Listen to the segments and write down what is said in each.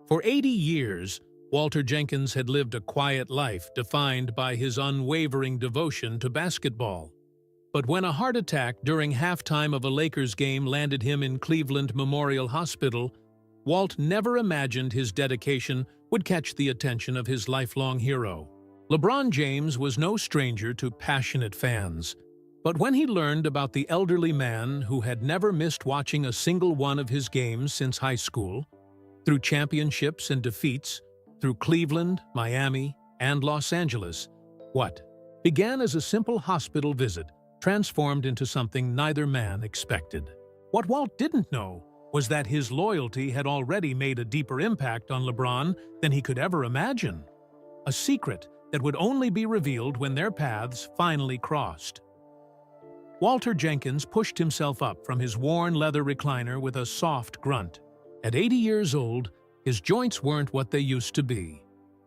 For 80 years, Walter Jenkins had lived a quiet life defined by his unwavering devotion to basketball. But when a heart attack during halftime of a Lakers game landed him in Cleveland Memorial Hospital, Walt never imagined his dedication would catch the attention of his lifelong hero. LeBron James was no stranger to passionate fans, but when he learned about the elderly man who had never missed watching a single one of his games since high school, through championships and defeats, through Cleveland, Miami, and Los Angeles, what began as a simple hospital visit transformed into something neither man expected. What Walt didn't know was that his loyalty had already made a deeper impact on LeBron than he could ever imagine. A secret that would only be revealed when their paths finally crossed. Walter Jenkins pushed himself up from his worn leather recliner with a soft grunt. At 80 years old, his joints weren't what they used to be.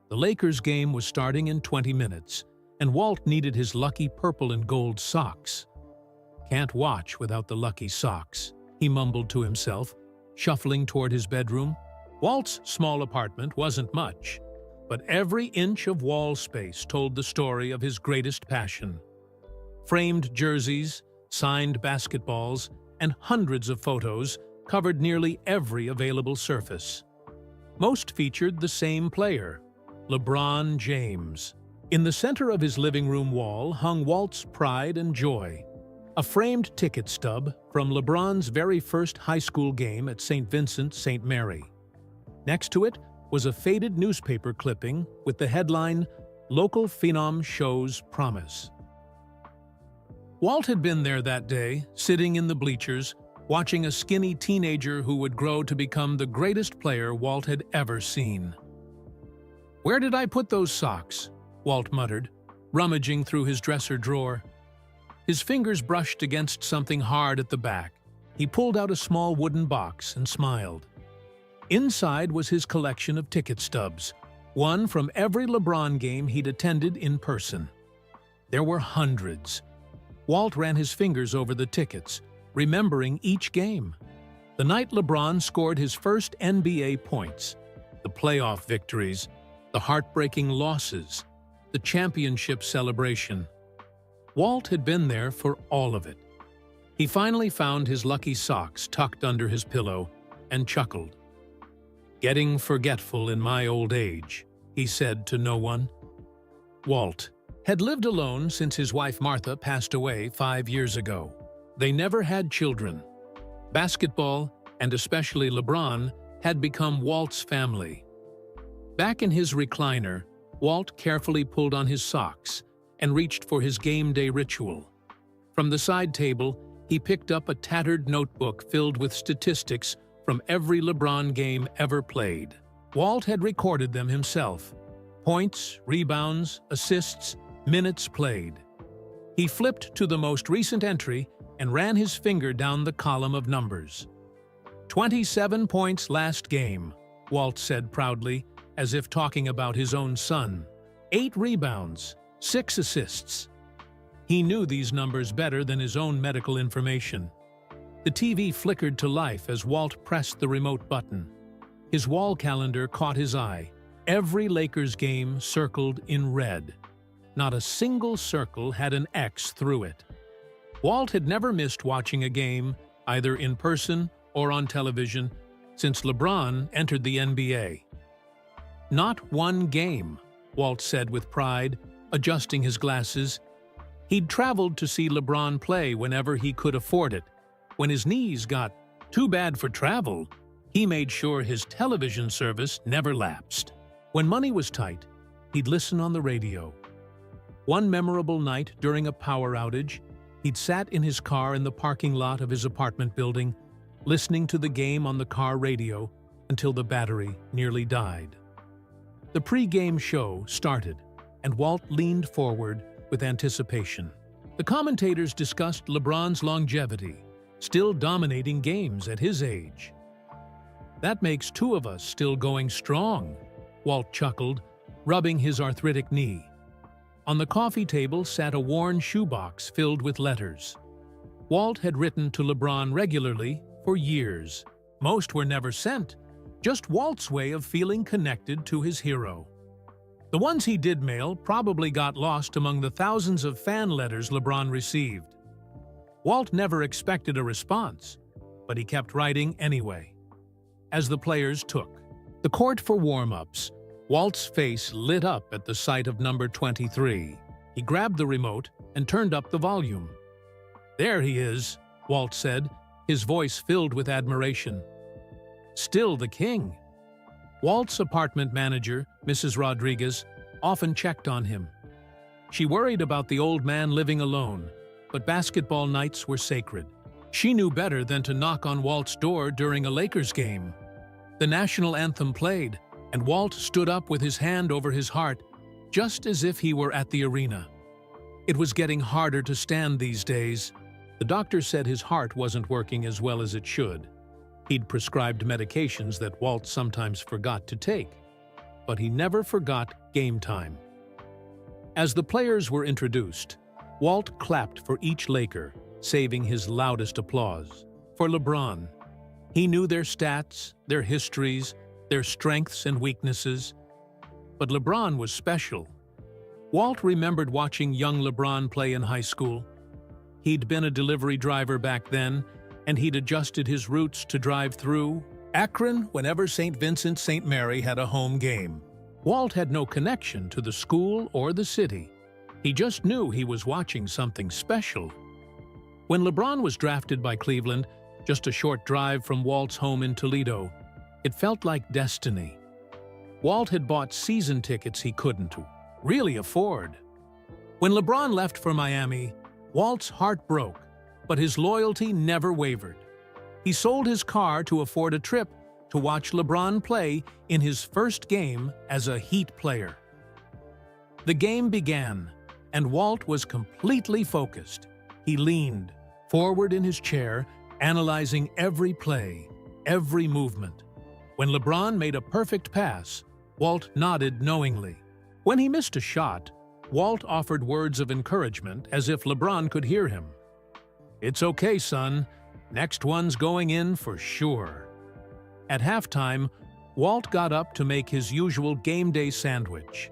The Lakers game was starting in 20 minutes, and Walt needed his lucky purple and gold socks. "Can't watch without the lucky socks," he mumbled to himself, shuffling toward his bedroom. Walt's small apartment wasn't much, but every inch of wall space told the story of his greatest passion. Framed jerseys, signed basketballs, and hundreds of photos covered nearly every available surface. Most featured the same player, LeBron James. In the center of his living room wall hung Walt's pride and joy, a framed ticket stub from LeBron's very first high school game at St. Vincent St. Mary. Next to it was a faded newspaper clipping with the headline, "Local Phenom Shows Promise." Walt had been there that day, sitting in the bleachers, watching a skinny teenager who would grow to become the greatest player Walt had ever seen. "Where did I put those socks?" Walt muttered, rummaging through his dresser drawer. His fingers brushed against something hard at the back. He pulled out a small wooden box and smiled. Inside was his collection of ticket stubs, one from every LeBron game he'd attended in person. There were hundreds. Walt ran his fingers over the tickets, remembering each game. The night LeBron scored his first NBA points, the playoff victories, the heartbreaking losses, the championship celebration. Walt had been there for all of it. He finally found his lucky socks tucked under his pillow and chuckled. "Getting forgetful in my old age," he said to no one. Walt had lived alone since his wife Martha passed away 5 years ago. They never had children. Basketball, and especially LeBron, had become Walt's family. Back in his recliner, Walt carefully pulled on his socks and reached for his game day ritual. From the side table, he picked up a tattered notebook filled with statistics from every LeBron game ever played. Walt had recorded them himself: points, rebounds, assists, minutes played. He flipped to the most recent entry and ran his finger down the column of numbers. 27 points last game, Walt said proudly, as if talking about his own son. 8 rebounds, 6 assists. He knew these numbers better than his own medical information. The TV flickered to life as Walt pressed the remote button. His wall calendar caught his eye. Every Lakers game circled in red. Not a single circle had an X through it. Walt had never missed watching a game, either in person or on television, since LeBron entered the NBA. "Not one game," Walt said with pride, adjusting his glasses. He'd traveled to see LeBron play whenever he could afford it. When his knees got too bad for travel, he made sure his television service never lapsed. When money was tight, he'd listen on the radio. One memorable night during a power outage, he'd sat in his car in the parking lot of his apartment building, listening to the game on the car radio until the battery nearly died. The pre-game show started, and Walt leaned forward with anticipation. The commentators discussed LeBron's longevity, still dominating games at his age. "That makes 2 of us still going strong," Walt chuckled, rubbing his arthritic knee. On the coffee table sat a worn shoebox filled with letters. Walt had written to LeBron regularly for years. Most were never sent, just Walt's way of feeling connected to his hero. The ones he did mail probably got lost among the thousands of fan letters LeBron received. Walt never expected a response, but he kept writing anyway. As the players took the court for warm-ups, Walt's face lit up at the sight of number 23. He grabbed the remote and turned up the volume. "There he is," Walt said, his voice filled with admiration. "Still the king." Walt's apartment manager, Mrs. Rodriguez, often checked on him. She worried about the old man living alone, but basketball nights were sacred. She knew better than to knock on Walt's door during a Lakers game. The national anthem played, and Walt stood up with his hand over his heart, just as if he were at the arena. It was getting harder to stand these days. The doctor said his heart wasn't working as well as it should. He'd prescribed medications that Walt sometimes forgot to take, but he never forgot game time. As the players were introduced, Walt clapped for each Laker, saving his loudest applause. For LeBron, he knew their stats, their histories, their strengths and weaknesses. But LeBron was special. Walt remembered watching young LeBron play in high school. He'd been a delivery driver back then, and he'd adjusted his routes to drive through Akron whenever St. Vincent St. Mary had a home game. Walt had no connection to the school or the city. He just knew he was watching something special. When LeBron was drafted by Cleveland, just a short drive from Walt's home in Toledo, it felt like destiny. Walt had bought season tickets he couldn't really afford. When LeBron left for Miami, Walt's heart broke, but his loyalty never wavered. He sold his car to afford a trip to watch LeBron play in his first game as a Heat player. The game began, and Walt was completely focused. He leaned forward in his chair, analyzing every play, every movement. When LeBron made a perfect pass, Walt nodded knowingly. When he missed a shot, Walt offered words of encouragement as if LeBron could hear him. "It's okay, son. Next one's going in for sure." At halftime, Walt got up to make his usual game day sandwich.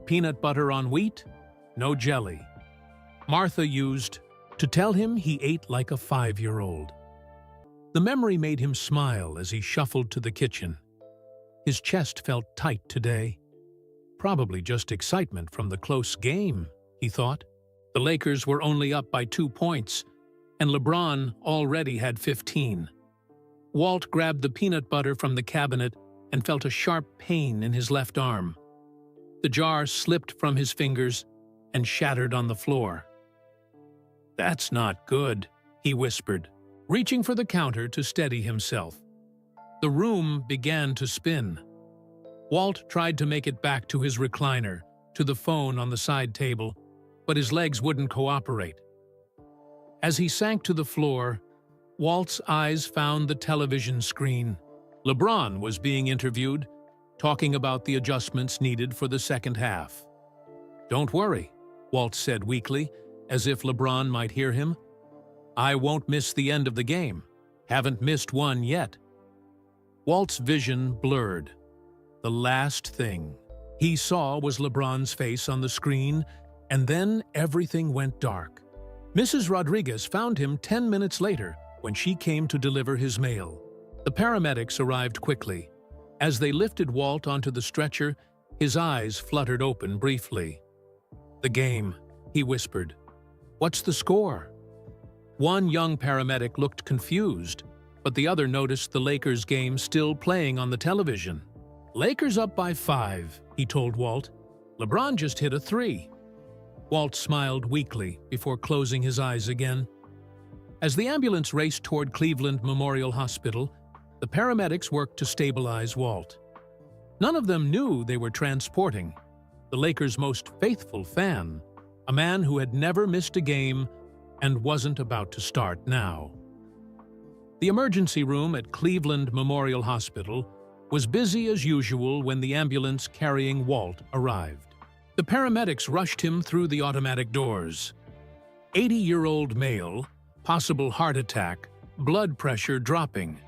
Peanut butter on wheat, no jelly. Martha used to tell him he ate like a 5-year-old. The memory made him smile as he shuffled to the kitchen. His chest felt tight today. Probably just excitement from the close game, he thought. The Lakers were only up by 2 points, and LeBron already had 15. Walt grabbed the peanut butter from the cabinet and felt a sharp pain in his left arm. The jar slipped from his fingers and shattered on the floor. "That's not good," he whispered, reaching for the counter to steady himself. The room began to spin. Walt tried to make it back to his recliner, to the phone on the side table, but his legs wouldn't cooperate. As he sank to the floor, Walt's eyes found the television screen. LeBron was being interviewed, talking about the adjustments needed for the second half. "Don't worry," Walt said weakly, as if LeBron might hear him. "I won't miss the end of the game. Haven't missed one yet." Walt's vision blurred. The last thing he saw was LeBron's face on the screen, and then everything went dark. Mrs. Rodriguez found him 10 minutes later when she came to deliver his mail. The paramedics arrived quickly. As they lifted Walt onto the stretcher, his eyes fluttered open briefly. "The game," he whispered. "What's the score?" One young paramedic looked confused, but the other noticed the Lakers game still playing on the television. "Lakers up by 5, he told Walt. "LeBron just hit a 3. Walt smiled weakly before closing his eyes again. As the ambulance raced toward Cleveland Memorial Hospital, the paramedics worked to stabilize Walt. None of them knew they were transporting the Lakers' most faithful fan, a man who had never missed a game and wasn't about to start now. The emergency room at Cleveland Memorial Hospital was busy as usual when the ambulance carrying Walt arrived. The paramedics rushed him through the automatic doors. 80-year-old male, possible heart attack, blood pressure dropping.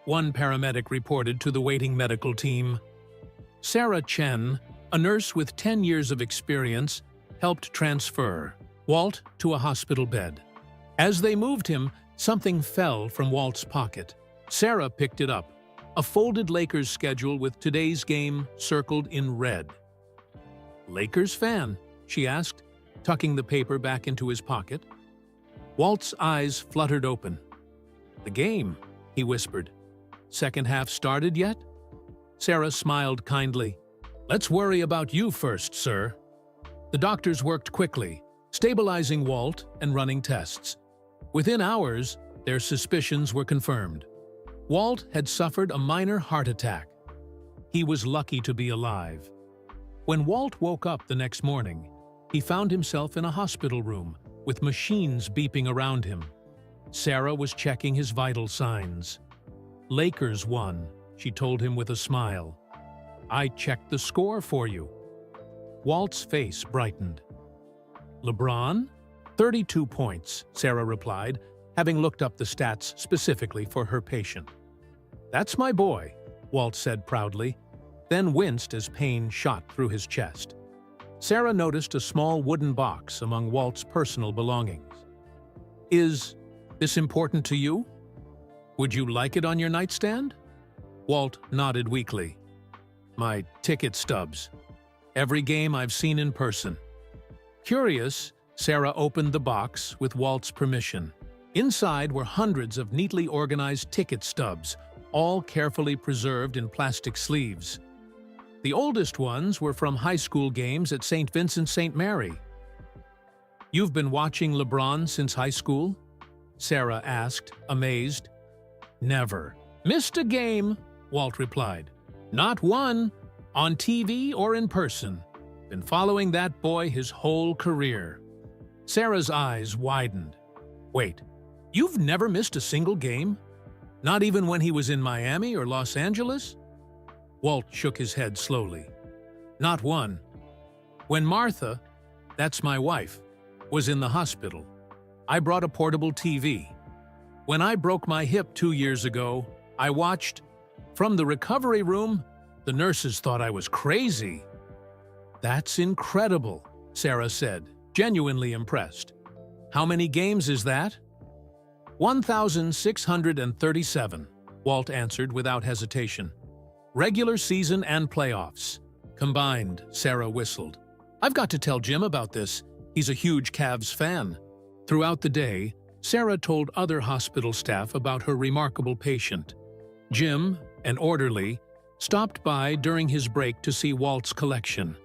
one paramedic reported to the waiting medical team. Sarah Chen, a nurse with 10 years of experience, helped transfer Walt to a hospital bed. As they moved him, something fell from Walt's pocket. Sarah picked it up, a folded Lakers schedule with today's game circled in red. "Lakers fan?" she asked, tucking the paper back into his pocket. Walt's eyes fluttered open. "The game," he whispered. "Second half started yet?" Sarah smiled kindly. "Let's worry about you first, sir." The doctors worked quickly, stabilizing Walt and running tests. Within hours, their suspicions were confirmed. Walt had suffered a minor heart attack. He was lucky to be alive. When Walt woke up the next morning, he found himself in a hospital room with machines beeping around him. Sarah was checking his vital signs. "Lakers won," she told him with a smile. "I checked the score for you." Walt's face brightened. "LeBron? 32 points," Sarah replied, having looked up the stats specifically for her patient. "That's my boy," Walt said proudly, then winced as pain shot through his chest. Sarah noticed a small wooden box among Walt's personal belongings. "Is this important to you? Would you like it on your nightstand?" Walt nodded weakly. "My ticket stubs. Every game I've seen in person." Curious, Sarah opened the box with Walt's permission. Inside were hundreds of neatly organized ticket stubs, all carefully preserved in plastic sleeves. The oldest ones were from high school games at St. Vincent St. Mary. "You've been watching LeBron since high school?" Sarah asked, amazed. "Never. Missed a game," Walt replied. "Not one, on TV or in person. Been following that boy his whole career." Sarah's eyes widened. "Wait, you've never missed a single game? Not even when he was in Miami or Los Angeles?" Walt shook his head slowly. "Not one. When Martha, that's my wife, was in the hospital, I brought a portable TV. When I broke my hip 2 years ago, I watched. From the recovery room, the nurses thought I was crazy." "That's incredible," Sarah said, genuinely impressed. "How many games is that?" 1,637, Walt answered without hesitation. "Regular season and playoffs. Combined," Sarah whistled. "I've got to tell Jim about this. He's a huge Cavs fan." Throughout the day, Sarah told other hospital staff about her remarkable patient. Jim, an orderly, stopped by during his break to see Walt's collection.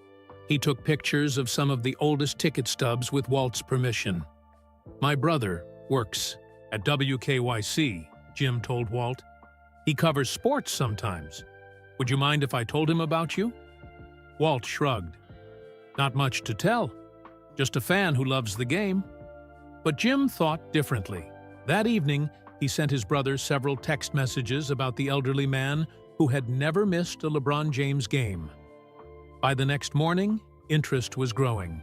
He took pictures of some of the oldest ticket stubs with Walt's permission. "My brother works at WKYC," Jim told Walt. "He covers sports sometimes. Would you mind if I told him about you?" Walt shrugged. "Not much to tell. Just a fan who loves the game." But Jim thought differently. That evening, he sent his brother several text messages about the elderly man who had never missed a LeBron James game. By the next morning, interest was growing.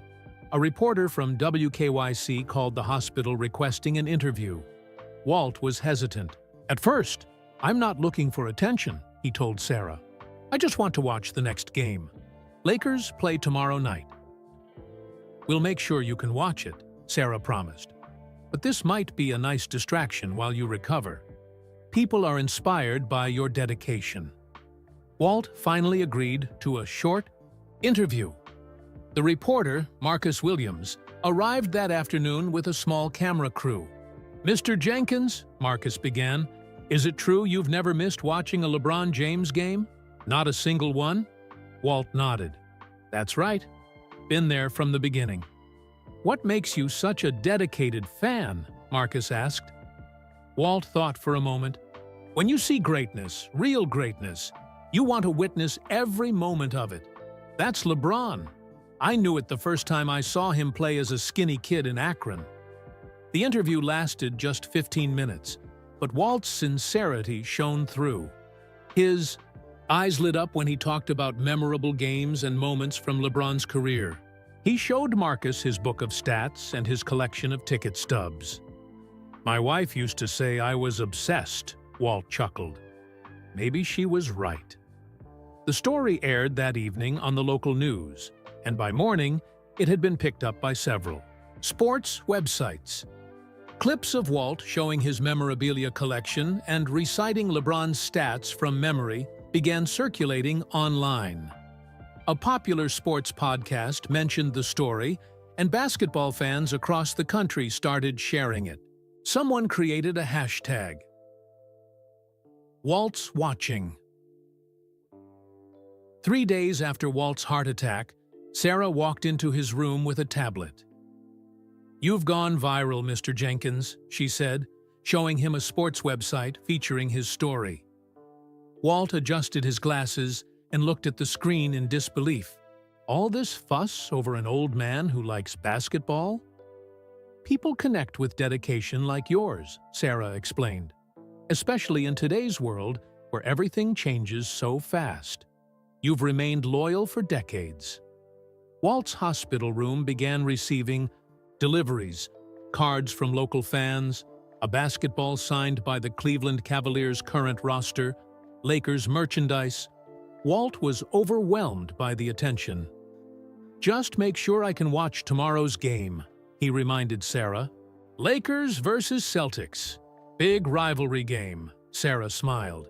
A reporter from WKYC called the hospital requesting an interview. Walt was hesitant. "At first, I'm not looking for attention," he told Sarah. "I just want to watch the next game. Lakers play tomorrow night." "We'll make sure you can watch it," Sarah promised. "But this might be a nice distraction while you recover. People are inspired by your dedication." Walt finally agreed to a short interview. The reporter, Marcus Williams, arrived that afternoon with a small camera crew. "Mr. Jenkins," Marcus began, "is it true you've never missed watching a LeBron James game? Not a single one?" Walt nodded. "That's right. Been there from the beginning." "What makes you such a dedicated fan?" Marcus asked. Walt thought for a moment. "When you see greatness, real greatness, you want to witness every moment of it. That's LeBron. I knew it the first time I saw him play as a skinny kid in Akron." The interview lasted just 15 minutes, but Walt's sincerity shone through. His eyes lit up when he talked about memorable games and moments from LeBron's career. He showed Marcus his book of stats and his collection of ticket stubs. "My wife used to say I was obsessed," Walt chuckled. maybe she was right. The story aired that evening on the local news, and by morning, it had been picked up by several sports websites. Clips of Walt showing his memorabilia collection and reciting LeBron's stats from memory began circulating online. A popular sports podcast mentioned the story, and basketball fans across the country started sharing it. Someone created a hashtag, Walt's Watching. 3 days after Walt's heart attack, Sarah walked into his room with a tablet. "You've gone viral, Mr. Jenkins," she said, showing him a sports website featuring his story. Walt adjusted his glasses and looked at the screen in disbelief. All this fuss over an old man who likes basketball? "People connect with dedication like yours," Sarah explained, "especially in today's world where everything changes so fast. You've remained loyal for decades." Walt's hospital room began receiving deliveries, cards from local fans, a basketball signed by the Cleveland Cavaliers' current roster, Lakers merchandise. Walt was overwhelmed by the attention. "Just make sure I can watch tomorrow's game," he reminded Sarah. "Lakers versus Celtics. Big rivalry game," Sarah smiled.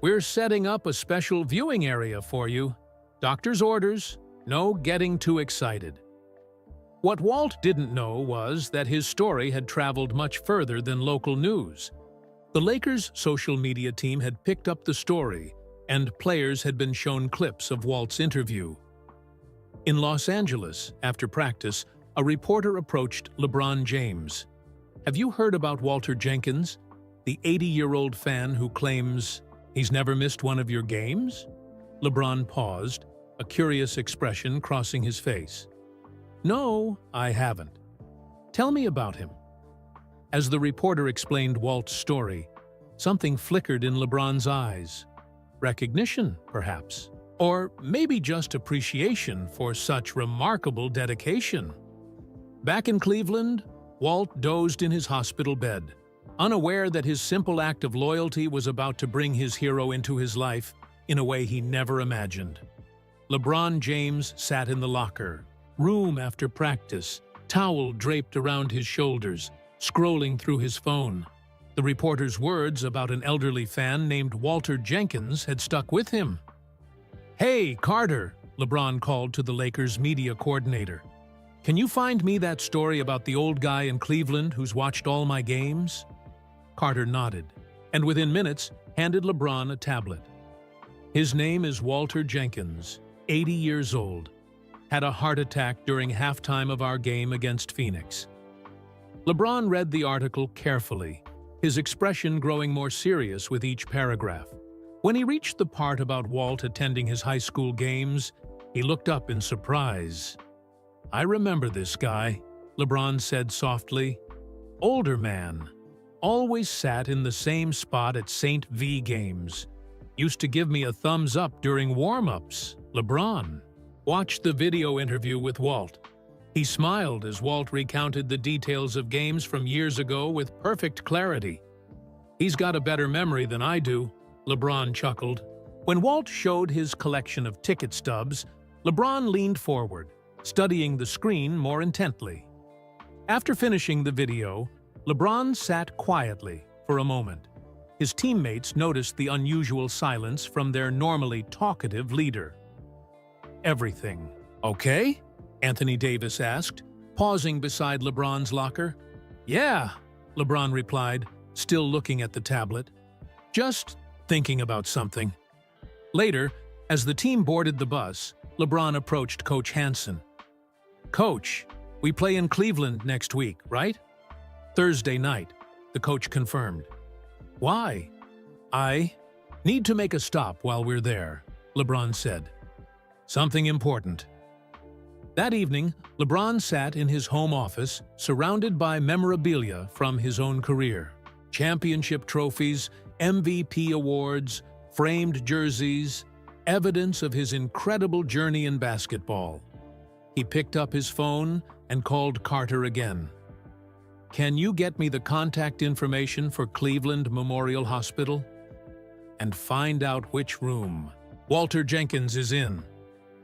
"We're setting up a special viewing area for you. Doctor's orders, no getting too excited." What Walt didn't know was that his story had traveled much further than local news. The Lakers' social media team had picked up the story, and players had been shown clips of Walt's interview. In Los Angeles, after practice, a reporter approached LeBron James. "Have you heard about Walter Jenkins, the 80-year-old fan who claims he's never missed one of your games?" LeBron paused, a curious expression crossing his face. "No, I haven't. Tell me about him." As the reporter explained Walt's story, something flickered in LeBron's eyes. Recognition, perhaps. Or maybe just appreciation for such remarkable dedication. Back in Cleveland, Walt dozed in his hospital bed, unaware that his simple act of loyalty was about to bring his hero into his life in a way he never imagined. LeBron James sat in the locker, room after practice, towel draped around his shoulders, scrolling through his phone. The reporter's words about an elderly fan named Walter Jenkins had stuck with him. "Hey, Carter," LeBron called to the Lakers' media coordinator. "Can you find me that story about the old guy in Cleveland who's watched all my games?" Carter nodded, and within minutes handed LeBron a tablet. "His name is Walter Jenkins, 80 years old. Had a heart attack during halftime of our game against Phoenix." LeBron read the article carefully, his expression growing more serious with each paragraph. When he reached the part about Walt attending his high school games, he looked up in surprise. "I remember this guy," LeBron said softly. "Older man. Always sat in the same spot at St. V games. Used to give me a thumbs up during warm-ups. LeBron." Watched the video interview with Walt. He smiled as Walt recounted the details of games from years ago with perfect clarity. "He's got a better memory than I do," LeBron chuckled. When Walt showed his collection of ticket stubs, LeBron leaned forward, studying the screen more intently. After finishing the video, LeBron sat quietly for a moment. His teammates noticed the unusual silence from their normally talkative leader. "Everything okay?" Anthony Davis asked, pausing beside LeBron's locker. "Yeah," LeBron replied, still looking at the tablet. "Just thinking about something." Later, as the team boarded the bus, LeBron approached Coach Hansen. "Coach, we play in Cleveland next week, right?" "Thursday night," the coach confirmed. "Why?" "I need to make a stop while we're there," LeBron said. "Something important." That evening, LeBron sat in his home office, surrounded by memorabilia from his own career. Championship trophies, MVP awards, framed jerseys, evidence of his incredible journey in basketball. He picked up his phone and called Carter again. "Can you get me the contact information for Cleveland Memorial Hospital?" and find out which room Walter Jenkins is in.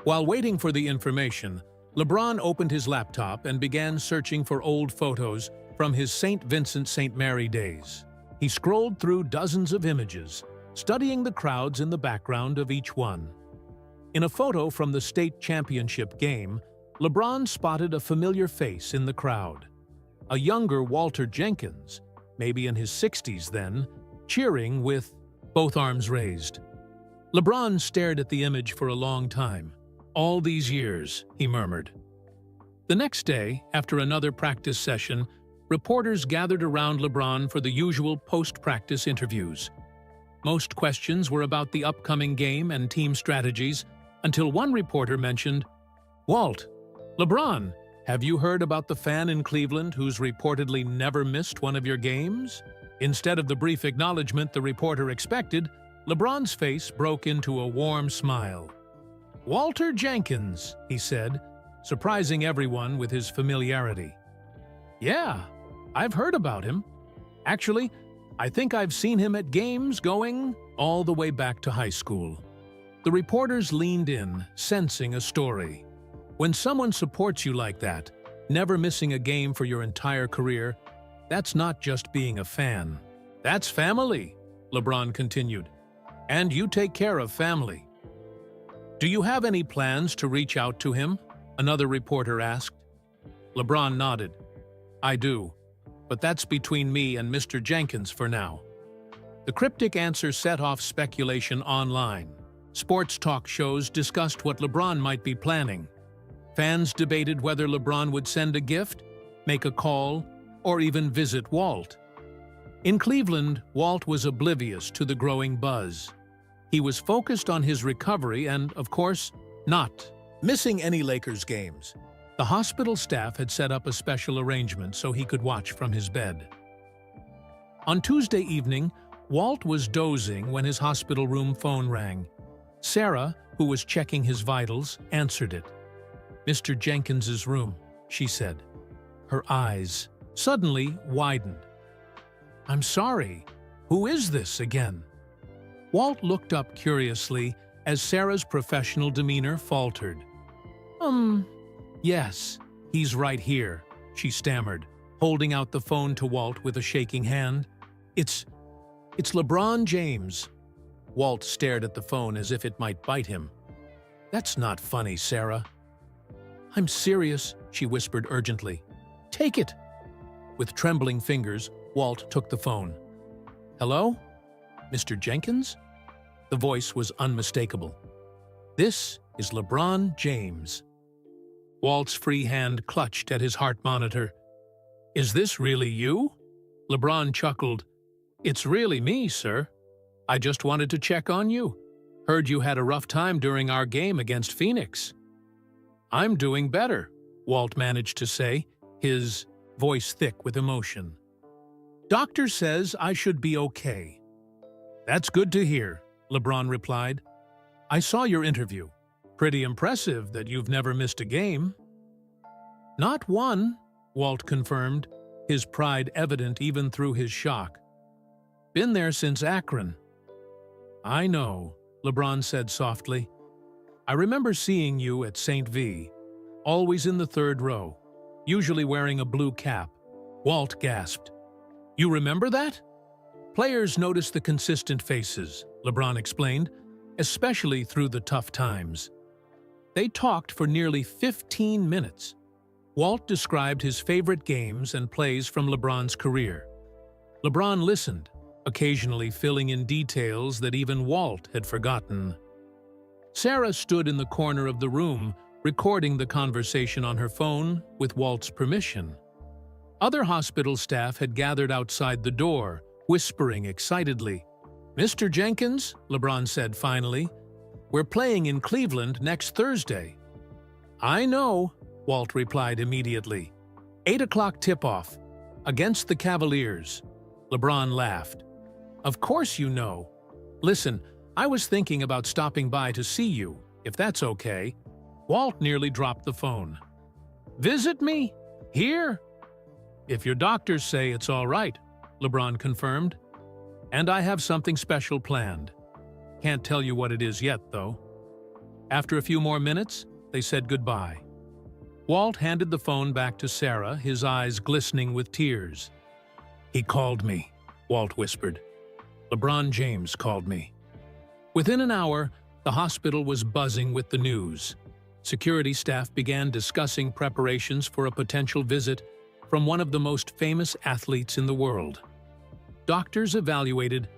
While waiting for the information, LeBron opened his laptop and began searching for old photos from his St. Vincent St. Mary days. He scrolled through dozens of images, studying the crowds in the background of each one. In a photo from the state championship game, LeBron spotted a familiar face in the crowd. A younger Walter Jenkins, maybe in his 60s then, cheering with both arms raised. LeBron stared at the image for a long time. "All these years," he murmured. The next day, after another practice session, reporters gathered around LeBron for the usual post-practice interviews. Most questions were about the upcoming game and team strategies, until one reporter mentioned, "Walt, LeBron, have you heard about the fan in Cleveland who's reportedly never missed one of your games?" Instead of the brief acknowledgement the reporter expected, LeBron's face broke into a warm smile. "Walter Jenkins," he said, surprising everyone with his familiarity. "Yeah, I've heard about him. Actually, I think I've seen him at games going all the way back to high school." The reporters leaned in, sensing a story. When someone supports you like that, never missing a game for your entire career, that's not just being a fan. That's family, LeBron continued. And you take care of family. "Do you have any plans to reach out to him?" another reporter asked. LeBron nodded. "I do, but that's between me and Mr. Jenkins for now." The cryptic answer set off speculation online. Sports talk shows discussed what LeBron might be planning. Fans debated whether LeBron would send a gift, make a call, or even visit Walt. In Cleveland, Walt was oblivious to the growing buzz. He was focused on his recovery and, of course, not missing any Lakers games. The hospital staff had set up a special arrangement so he could watch from his bed. On Tuesday evening, Walt was dozing when his hospital room phone rang. Sarah, who was checking his vitals, answered it. "Mr. Jenkins's room," she said. Her eyes suddenly widened. "I'm sorry. Who is this again?" Walt looked up curiously as Sarah's professional demeanor faltered. Yes, he's right here," she stammered, holding out the phone to Walt with a shaking hand. It's LeBron James." Walt stared at the phone as if it might bite him. "That's not funny, Sarah." "I'm serious," she whispered urgently. "Take it." With trembling fingers, Walt took the phone. "Hello? Mr. Jenkins?" The voice was unmistakable. "This is LeBron James." Walt's free hand clutched at his heart monitor. "Is this really you?" LeBron chuckled. "It's really me, sir. I just wanted to check on you. Heard you had a rough time during our game against Phoenix." "I'm doing better," Walt managed to say, his voice thick with emotion. "Doctor says I should be okay." "That's good to hear," LeBron replied. "I saw your interview. Pretty impressive that you've never missed a game." "Not one," Walt confirmed, his pride evident even through his shock. "Been there since Akron." "I know," LeBron said softly. "I remember seeing you at St. V, always in the third row, usually wearing a blue cap." Walt gasped. "You remember that?" "Players notice the consistent faces," LeBron explained, "especially through the tough times." They talked for nearly 15 minutes. Walt described his favorite games and plays from LeBron's career. LeBron listened, occasionally filling in details that even Walt had forgotten. Sarah stood in the corner of the room, recording the conversation on her phone with Walt's permission. Other hospital staff had gathered outside the door, whispering excitedly. "Mr. Jenkins," LeBron said finally, "we're playing in Cleveland next Thursday." "I know," Walt replied immediately. 8 o'clock tip-off, against the Cavaliers. LeBron laughed. "Of course you know. Listen, I was thinking about stopping by to see you, if that's okay." Walt nearly dropped the phone. "Visit me? Here?" "If your doctors say it's all right," LeBron confirmed. "And I have something special planned," Can't tell you what it is yet, though. After a few more minutes, they said goodbye. Walt handed the phone back to Sarah, his eyes glistening with tears. "He called me," Walt whispered. "LeBron James called me." Within an hour, the hospital was buzzing with the news. Security staff began discussing preparations for a potential visit from one of the most famous athletes in the world. Doctors evaluated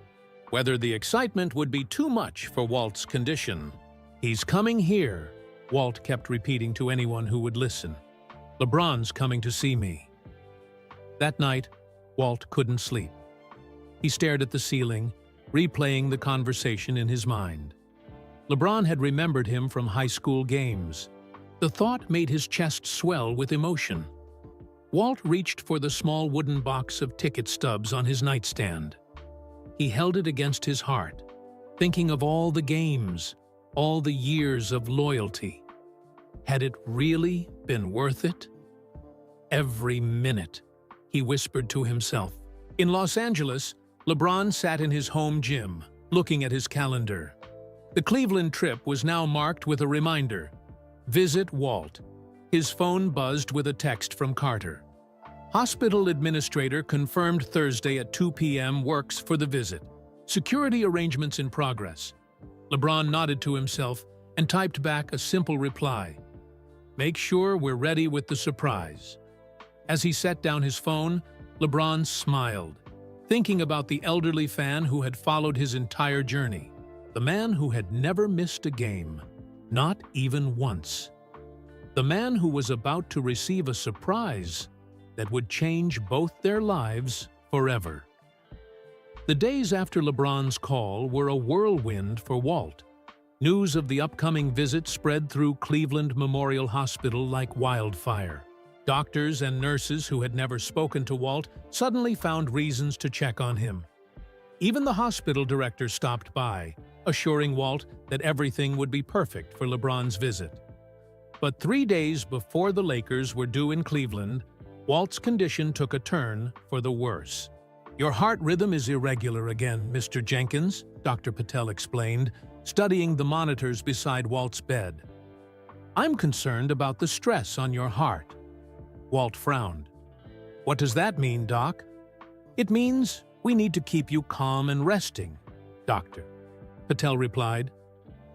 whether the excitement would be too much for Walt's condition. "He's coming here," Walt kept repeating to anyone who would listen. "LeBron's coming to see me." That night, Walt couldn't sleep. He stared at the ceiling, replaying the conversation in his mind. LeBron had remembered him from high school games. The thought made his chest swell with emotion. Walt reached for the small wooden box of ticket stubs on his nightstand. He held it against his heart, thinking of all the games, all the years of loyalty. Had it really been worth it? Every minute, he whispered to himself. In Los Angeles, LeBron sat in his home gym, looking at his calendar. The Cleveland trip was now marked with a reminder: visit Walt. His phone buzzed with a text from Carter. Hospital administrator confirmed Thursday at 2 p.m. works for the visit. Security arrangements in progress. LeBron nodded to himself and typed back a simple reply. Make sure we're ready with the surprise. As he set down his phone, LeBron smiled, thinking about the elderly fan who had followed his entire journey. The man who had never missed a game, not even once. The man who was about to receive a surprise that would change both their lives forever. The days after LeBron's call were a whirlwind for Walt. News of the upcoming visit spread through Cleveland Memorial Hospital like wildfire. Doctors and nurses who had never spoken to Walt suddenly found reasons to check on him. Even the hospital director stopped by, assuring Walt that everything would be perfect for LeBron's visit. But 3 days before the Lakers were due in Cleveland, Walt's condition took a turn for the worse. Your heart rhythm is irregular again, Mr. Jenkins, Dr. Patel explained, studying the monitors beside Walt's bed. I'm concerned about the stress on your heart. Walt frowned. What does that mean, Doc? It means we need to keep you calm and resting, Doctor. Patel replied.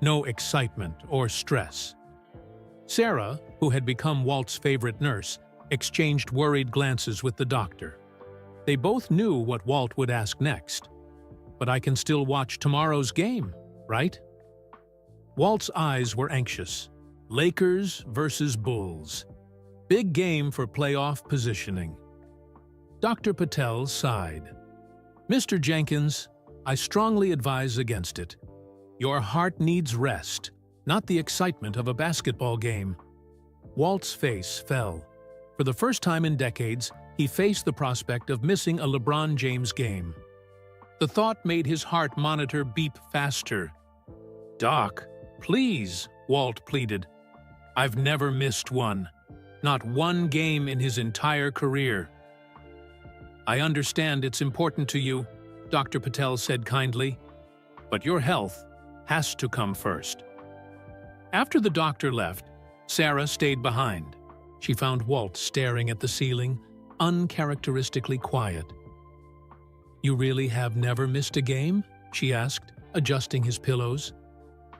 No excitement or stress. Sarah, who had become Walt's favorite nurse, exchanged worried glances with the doctor. They both knew what Walt would ask next. But I can still watch tomorrow's game, right? Walt's eyes were anxious. Lakers versus Bulls. Big game for playoff positioning. Dr. Patel sighed. Mr. Jenkins, I strongly advise against it. Your heart needs rest, not the excitement of a basketball game. Walt's face fell. For the first time in decades, he faced the prospect of missing a LeBron James game. The thought made his heart monitor beep faster. Doc, please, Walt pleaded. I've never missed one. Not one game in his entire career. I understand it's important to you, Dr. Patel said kindly, but your health has to come first. After the doctor left, Sarah stayed behind. She found Walt staring at the ceiling, uncharacteristically quiet. You really have never missed a game? She asked, adjusting his pillows.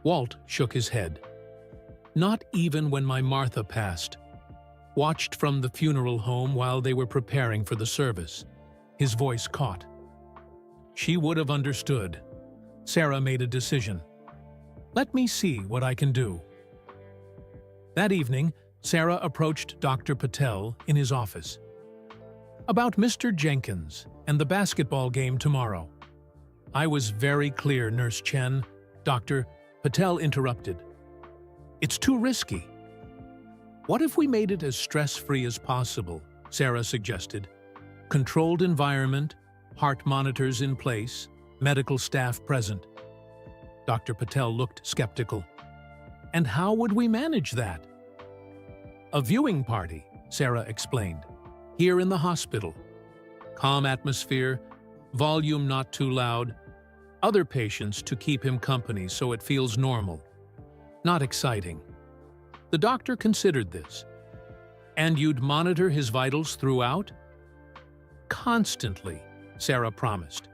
Walt shook his head. Not even when my Martha passed. Watched from the funeral home while they were preparing for the service. His voice caught. She would have understood. Sarah made a decision. Let me see what I can do. That evening, Sarah approached Dr. Patel in his office. About Mr. Jenkins and the basketball game tomorrow. I was very clear, Nurse Chen. Dr. Patel interrupted. It's too risky. What if we made it as stress-free as possible? Sarah suggested. Controlled environment, heart monitors in place, medical staff present. Dr. Patel looked skeptical. And how would we manage that? A viewing party, Sarah explained. Here in the hospital. Calm atmosphere, volume not too loud. other patients to keep him company so it feels normal. Not exciting. The doctor considered this. And you'd monitor his vitals throughout? Constantly, Sarah promised.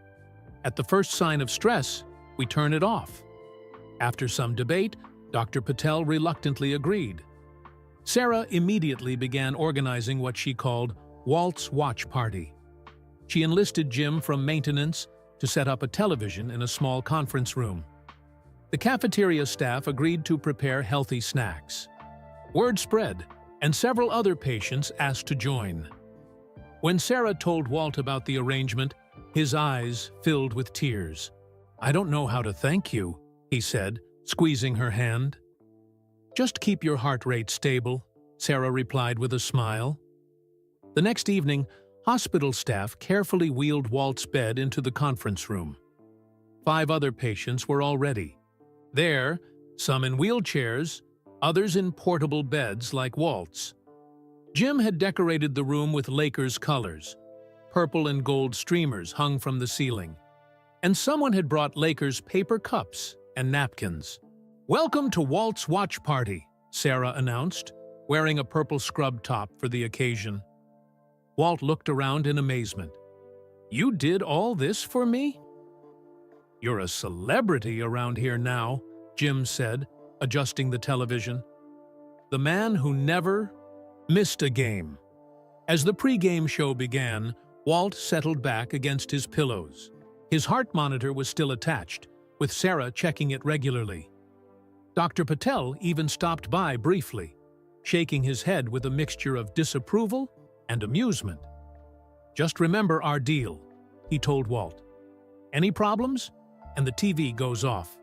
At the first sign of stress, we turn it off. After some debate, Dr. Patel reluctantly agreed. Sarah immediately began organizing what she called Walt's Watch Party. She enlisted Jim from maintenance to set up a television in a small conference room. The cafeteria staff agreed to prepare healthy snacks. Word spread, and several other patients asked to join. When Sarah told Walt about the arrangement, his eyes filled with tears. "I don't know how to thank you," he said, squeezing her hand. "Just keep your heart rate stable," Sarah replied with a smile. The next evening, hospital staff carefully wheeled Walt's bed into the conference room. 5 other patients were already there, some in wheelchairs, others in portable beds like Walt's. Jim had decorated the room with Lakers colors. Purple and gold streamers hung from the ceiling. And someone had brought Lakers paper cups and napkins. "Welcome to Walt's Watch Party," Sarah announced, wearing a purple scrub top for the occasion. Walt looked around in amazement. "You did all this for me?" "You're a celebrity around here now," Jim said, adjusting the television. "The man who never missed a game." As the pre-game show began, Walt settled back against his pillows. His heart monitor was still attached, with Sarah checking it regularly. Dr. Patel even stopped by briefly, shaking his head with a mixture of disapproval and amusement. "Just remember our deal," he told Walt. "Any problems, and the TV goes off."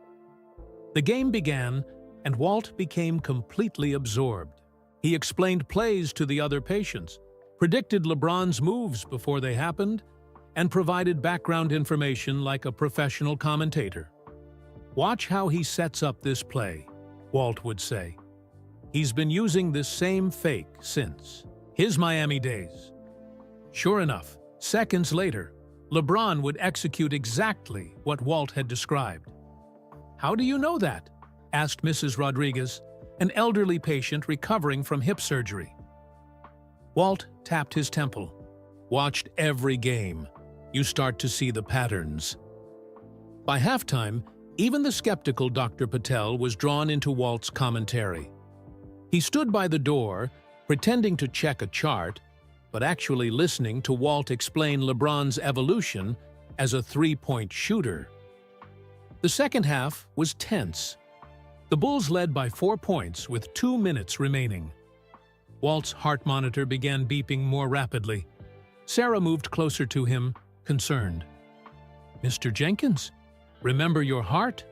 The game began, and Walt became completely absorbed. He explained plays to the other patients, predicted LeBron's moves before they happened, and provided background information like a professional commentator. "Watch how he sets up this play," Walt would say. "He's been using this same fake since his Miami days." Sure enough, seconds later, LeBron would execute exactly what Walt had described. "How do you know that?" asked Mrs. Rodriguez, an elderly patient recovering from hip surgery. Walt tapped his temple. "Watched every game. You start to see the patterns." By halftime, even the skeptical Dr. Patel was drawn into Walt's commentary. He stood by the door, pretending to check a chart, but actually listening to Walt explain LeBron's evolution as a three-point shooter. The second half was tense. The Bulls led by 4 points with 2 minutes remaining. Walt's heart monitor began beeping more rapidly. Sarah moved closer to him, concerned. "Mr. Jenkins, remember your heart?"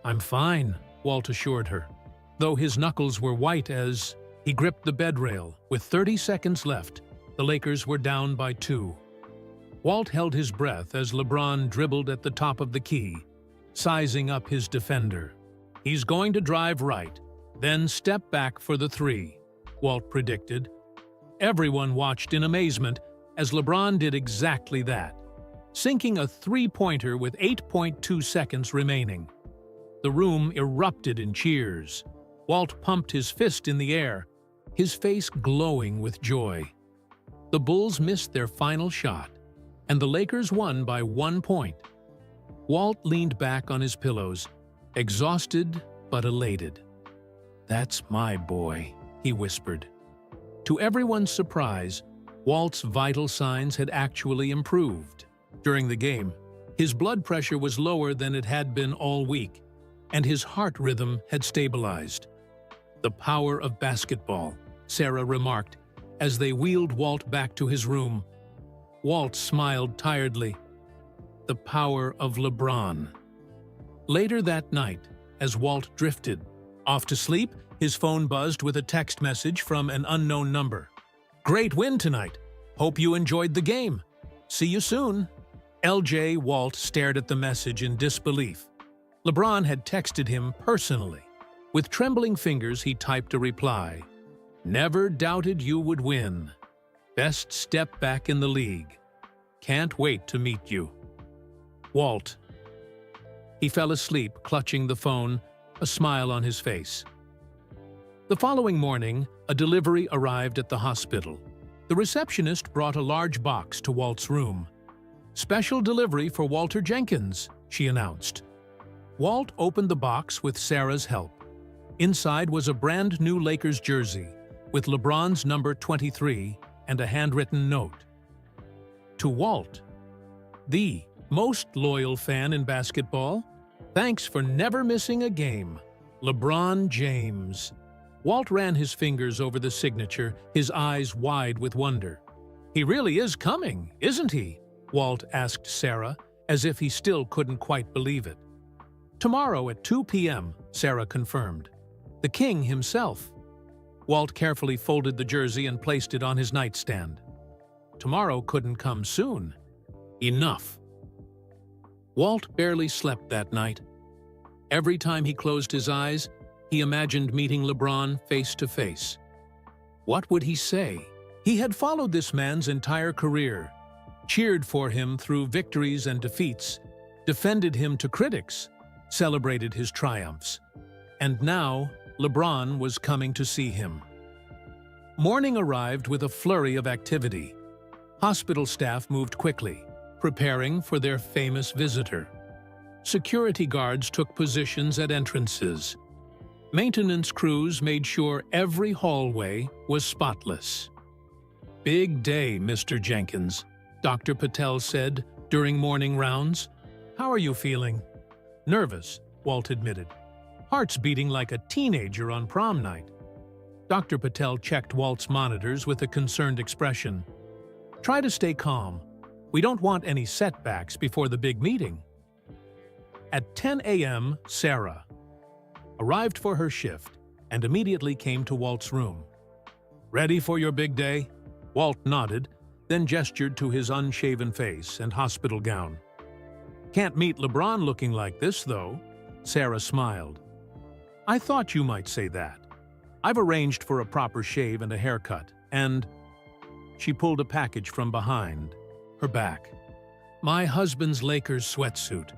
"I'm fine," Walt assured her, though his knuckles were white as he gripped the bed rail. With 30 seconds left, the Lakers were down by 2. Walt held his breath as LeBron dribbled at the top of the key, sizing up his defender. "He's going to drive right, then step back for the 3, Walt predicted. Everyone watched in amazement as LeBron did exactly that, sinking a three-pointer with 8.2 seconds remaining. The room erupted in cheers. Walt pumped his fist in the air, his face glowing with joy. The Bulls missed their final shot, and the Lakers won by 1 point. Walt leaned back on his pillows, exhausted but elated. "That's my boy," he whispered. To everyone's surprise, Walt's vital signs had actually improved. During the game, his blood pressure was lower than it had been all week, and his heart rhythm had stabilized. "The power of basketball," Sarah remarked, as they wheeled Walt back to his room. Walt smiled tiredly. "The power of LeBron." Later that night, as Walt drifted off to sleep, his phone buzzed with a text message from an unknown number. "Great win tonight. Hope you enjoyed the game. See you soon." LJ Walt stared at the message in disbelief. LeBron had texted him personally. With trembling fingers, he typed a reply. "Never doubted you would win. Best step back in the league. Can't wait to meet you. Walt." He fell asleep, clutching the phone, a smile on his face. The following morning, a delivery arrived at the hospital. The receptionist brought a large box to Walt's room. "Special delivery for Walter Jenkins," she announced. Walt opened the box with Sarah's help. Inside was a brand new Lakers jersey with LeBron's number 23 and a handwritten note. To Walt, the most loyal fan in basketball, thanks for never missing a game, LeBron James. Walt ran his fingers over the signature, his eyes wide with wonder. "He really is coming, isn't he?" Walt asked Sarah, as if he still couldn't quite believe it. "Tomorrow at 2 p.m., Sarah confirmed. "The king himself." Walt carefully folded the jersey and placed it on his nightstand. Tomorrow couldn't come soon. Enough. Walt barely slept that night. Every time he closed his eyes, he imagined meeting LeBron face to face. What would he say? He had followed this man's entire career, cheered for him through victories and defeats, defended him to critics, celebrated his triumphs. And now, LeBron was coming to see him. Morning arrived with a flurry of activity. Hospital staff moved quickly, preparing for their famous visitor. Security guards took positions at entrances. Maintenance crews made sure every hallway was spotless. "Big day, Mr. Jenkins," Dr. Patel said during morning rounds. "How are you feeling?" "Nervous," Walt admitted. "Heart's beating like a teenager on prom night." Dr. Patel checked Walt's monitors with a concerned expression. "Try to stay calm. We don't want any setbacks before the big meeting." At 10 a.m., Sarah arrived for her shift and immediately came to Walt's room. "Ready for your big day?" Walt nodded, then gestured to his unshaven face and hospital gown. "Can't meet LeBron looking like this, though," Sarah smiled. "I thought you might say that. I've arranged for a proper shave and a haircut, and..." She pulled a package from behind her back. "My husband's Lakers sweatsuit.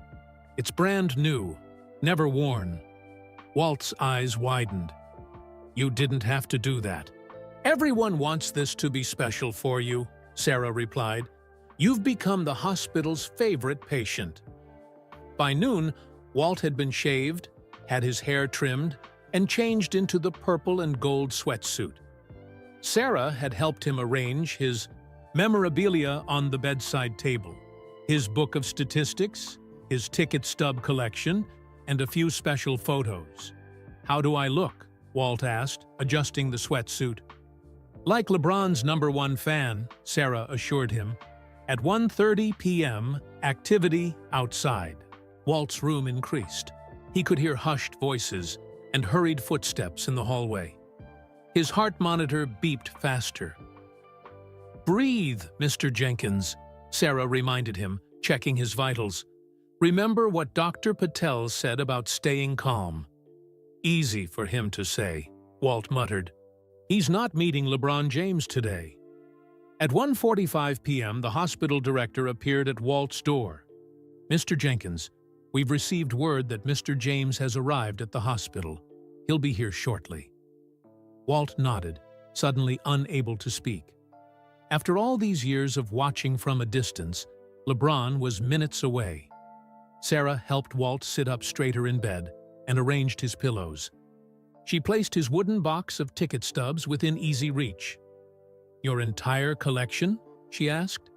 It's brand new, never worn." Walt's eyes widened. "You didn't have to do that." "Everyone wants this to be special for you," Sarah replied. "You've become the hospital's favorite patient." By noon, Walt had been shaved, had his hair trimmed, and changed into the purple and gold sweatsuit. Sarah had helped him arrange his memorabilia on the bedside table, his book of statistics, his ticket stub collection, and a few special photos. "How do I look?" Walt asked, adjusting the sweatsuit. "Like LeBron's #1 fan," Sarah assured him. At 1:30 p.m., activity outside. Walt's room increased. He could hear hushed voices and hurried footsteps in the hallway. His heart monitor beeped faster. "Breathe, Mr. Jenkins," Sarah reminded him, checking his vitals. "Remember what Dr. Patel said about staying calm." "Easy for him to say," Walt muttered. "He's not meeting LeBron James today." At 1:45 p.m., the hospital director appeared at Walt's door. "Mr. Jenkins, we've received word that Mr. James has arrived at the hospital. He'll be here shortly." Walt nodded, suddenly unable to speak. After all these years of watching from a distance, LeBron was minutes away. Sarah helped Walt sit up straighter in bed and arranged his pillows. She placed his wooden box of ticket stubs within easy reach. "Your entire collection?" she asked.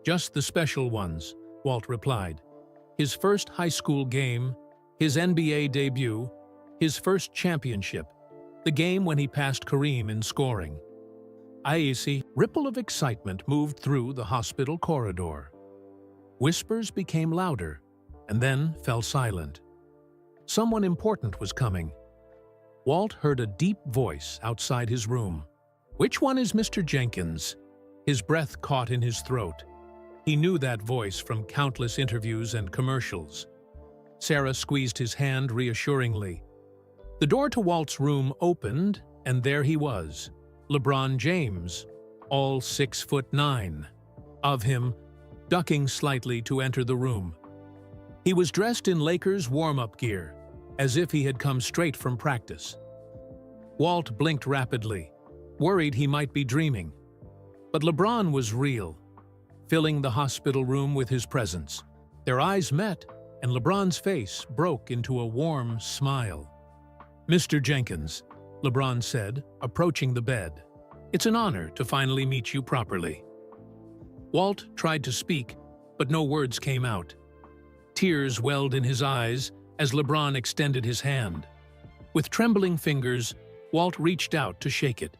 "Just the special ones," Walt replied. "His first high school game, his NBA debut, his first championship, the game when he passed Kareem in scoring." A ripple of excitement moved through the hospital corridor. Whispers became louder, and then fell silent. Someone important was coming. Walt heard a deep voice outside his room. "Which one is Mr. Jenkins?" His breath caught in his throat. He knew that voice from countless interviews and commercials. Sarah squeezed his hand reassuringly. The door to Walt's room opened, and there he was, LeBron James, all 6'9" of him, ducking slightly to enter the room. He was dressed in Lakers warm-up gear, as if he had come straight from practice. Walt blinked rapidly, worried he might be dreaming. But LeBron was real, filling the hospital room with his presence. Their eyes met, and LeBron's face broke into a warm smile. "Mr. Jenkins," LeBron said, approaching the bed. "It's an honor to finally meet you properly." Walt tried to speak, but no words came out. Tears welled in his eyes as LeBron extended his hand. With trembling fingers, Walt reached out to shake it.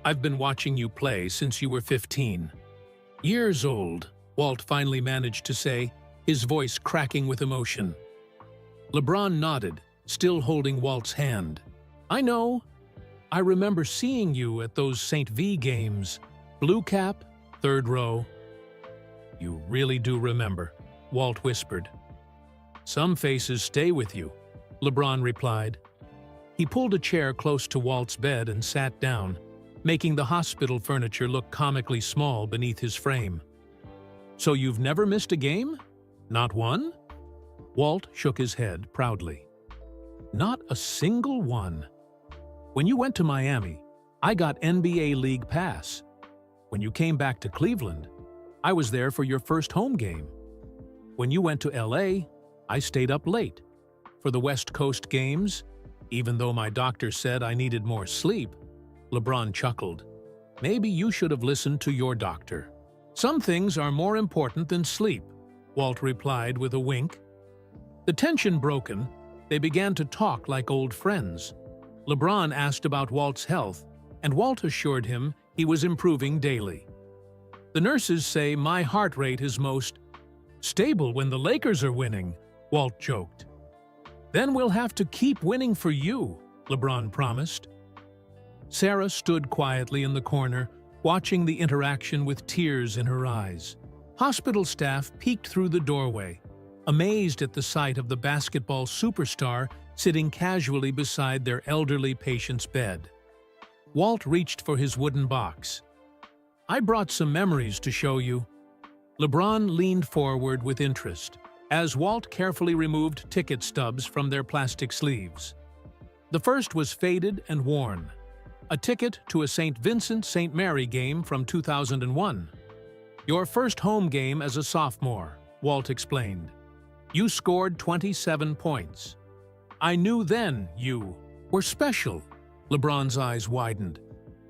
"I've been watching you play since you were 15. Years old," Walt finally managed to say, his voice cracking with emotion. LeBron nodded, still holding Walt's hand. "I know. I remember seeing you at those St. V games. Blue cap, third row." "You really do remember," Walt whispered. "Some faces stay with you," LeBron replied. He pulled a chair close to Walt's bed and sat down, making the hospital furniture look comically small beneath his frame. "So you've never missed a game? Not one?" Walt shook his head proudly. "Not a single one. When you went to Miami, I got NBA League Pass. When you came back to Cleveland, I was there for your first home game. When you went to LA, I stayed up late. For the West Coast games, even though my doctor said I needed more sleep," LeBron chuckled. "Maybe you should have listened to your doctor." "Some things are more important than sleep," Walt replied with a wink. The tension broken, they began to talk like old friends. LeBron asked about Walt's health, and Walt assured him he was improving daily. "The nurses say my heart rate is most stable when the Lakers are winning," Walt joked. "Then we'll have to keep winning for you," LeBron promised. Sarah stood quietly in the corner, watching the interaction with tears in her eyes. Hospital staff peeked through the doorway, amazed at the sight of the basketball superstar sitting casually beside their elderly patient's bed. Walt reached for his wooden box. "I brought some memories to show you." LeBron leaned forward with interest, as Walt carefully removed ticket stubs from their plastic sleeves. The first was faded and worn, a ticket to a St. Vincent St. Mary game from 2001. "Your first home game as a sophomore," Walt explained. "You scored 27 points. I knew then you were special." LeBron's eyes widened.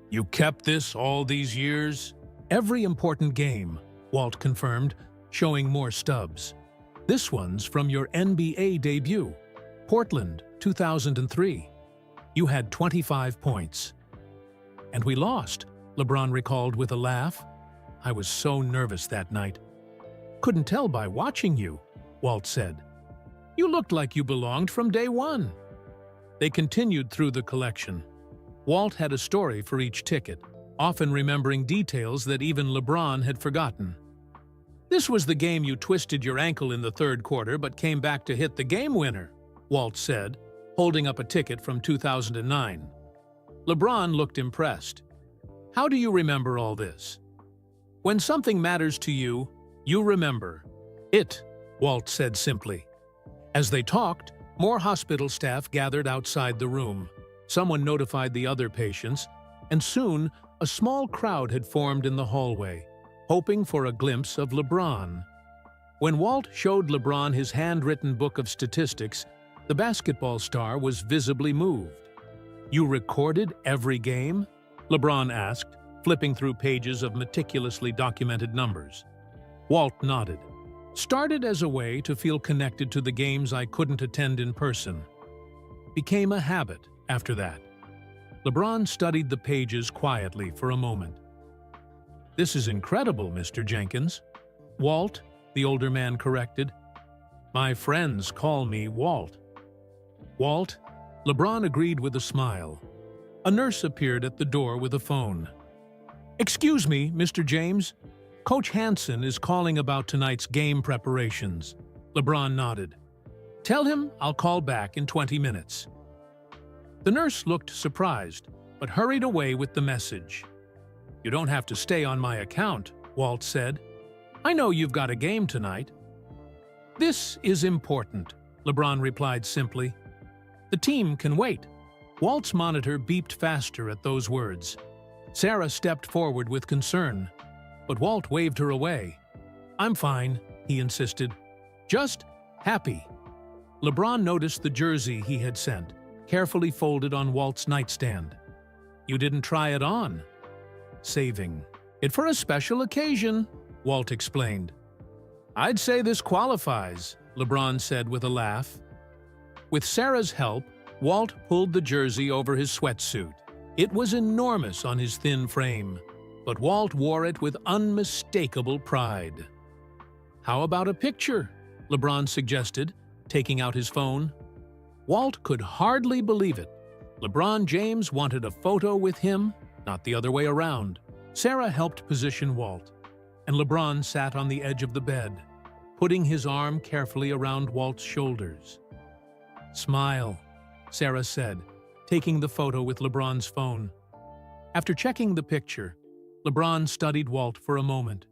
"You kept this all these years?" "Every important game," Walt confirmed, showing more stubs. "This one's from your NBA debut, Portland, 2003. You had 25 points. "And we lost," LeBron recalled with a laugh. "I was so nervous that night." "Couldn't tell by watching you," Walt said. "You looked like you belonged from day one." They continued through the collection. Walt had a story for each ticket, often remembering details that even LeBron had forgotten. "This was the game you twisted your ankle in the third quarter but came back to hit the game winner," Walt said, holding up a ticket from 2009. LeBron looked impressed. "How do you remember all this?" "When something matters to you, you remember it," Walt said simply. As they talked, more hospital staff gathered outside the room. Someone notified the other patients, and soon a small crowd had formed in the hallway, hoping for a glimpse of LeBron. When Walt showed LeBron his handwritten book of statistics, the basketball star was visibly moved. "You recorded every game?" LeBron asked, flipping through pages of meticulously documented numbers. Walt nodded. "Started as a way to feel connected to the games I couldn't attend in person. Became a habit after that." LeBron studied the pages quietly for a moment. "This is incredible, Mr. Jenkins." "Walt," the older man corrected. "My friends call me Walt." "Walt," LeBron agreed with a smile. A nurse appeared at the door with a phone. "Excuse me, Mr. James. Coach Hansen is calling about tonight's game preparations." LeBron nodded. "Tell him I'll call back in 20 minutes." The nurse looked surprised, but hurried away with the message. "You don't have to stay on my account," Walt said. "I know you've got a game tonight." "This is important," LeBron replied simply. "The team can wait." Walt's monitor beeped faster at those words. Sarah stepped forward with concern, but Walt waved her away. "I'm fine," he insisted. "Just happy." LeBron noticed the jersey he had sent, carefully folded on Walt's nightstand. "You didn't try it on." "Saving it for a special occasion," Walt explained. "I'd say this qualifies," LeBron said with a laugh. With Sarah's help, Walt pulled the jersey over his sweatsuit. It was enormous on his thin frame, but Walt wore it with unmistakable pride. "How about a picture?" LeBron suggested, taking out his phone. Walt could hardly believe it. LeBron James wanted a photo with him, not the other way around. Sarah helped position Walt, and LeBron sat on the edge of the bed, putting his arm carefully around Walt's shoulders. "Smile," Sarah said, taking the photo with LeBron's phone. After checking the picture, LeBron studied Walt for a moment.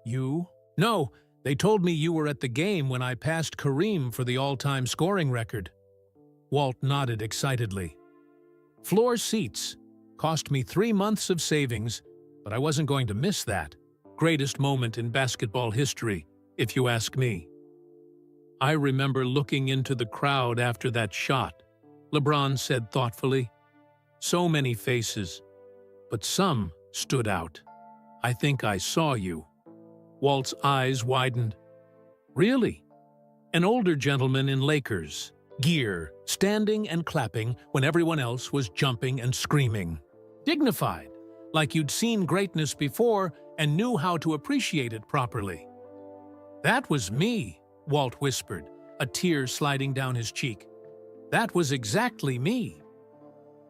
"You?" "No, they told me you were at the game when I passed Kareem for the all-time scoring record." Walt nodded excitedly. "Floor seats. Cost me 3 months of savings, but I wasn't going to miss that. Greatest moment in basketball history, if you ask me." "I remember looking into the crowd after that shot," LeBron said thoughtfully. "So many faces, but some stood out. I think I saw you." Walt's eyes widened. "Really?" An older gentleman in Lakers gear, standing and clapping when everyone else was jumping and screaming. Dignified, like you'd seen greatness before and knew how to appreciate it properly. "That was me," Walt whispered, a tear sliding down his cheek. "That was exactly me."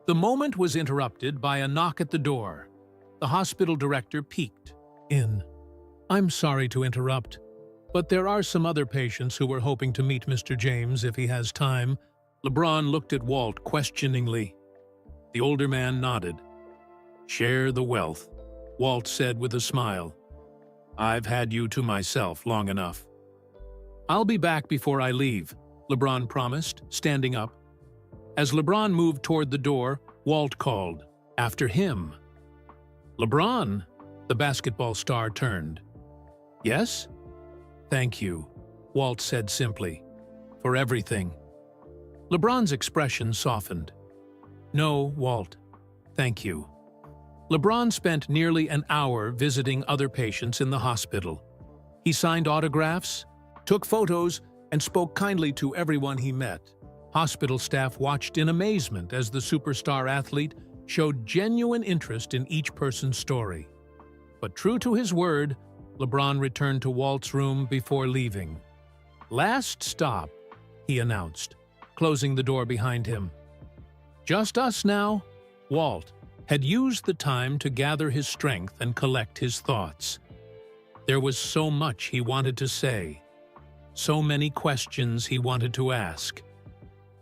The moment was interrupted by a knock at the door. The hospital director peeked in. "I'm sorry to interrupt, but there are some other patients who were hoping to meet Mr. James if he has time." LeBron looked at Walt questioningly. The older man nodded. "Share the wealth," Walt said with a smile. "I've had you to myself long enough." "I'll be back before I leave," LeBron promised, standing up. As LeBron moved toward the door, Walt called, "After him." "LeBron," the basketball star turned. "Yes?" "Thank you," Walt said simply, "for everything." LeBron's expression softened. "No, Walt, thank you." LeBron spent nearly an hour visiting other patients in the hospital. He signed autographs, took photos, and spoke kindly to everyone he met. Hospital staff watched in amazement as the superstar athlete showed genuine interest in each person's story. But true to his word, LeBron returned to Walt's room before leaving. "Last stop," he announced, closing the door behind him. Just us now. Walt had used the time to gather his strength and collect his thoughts. There was so much he wanted to say, so many questions he wanted to ask.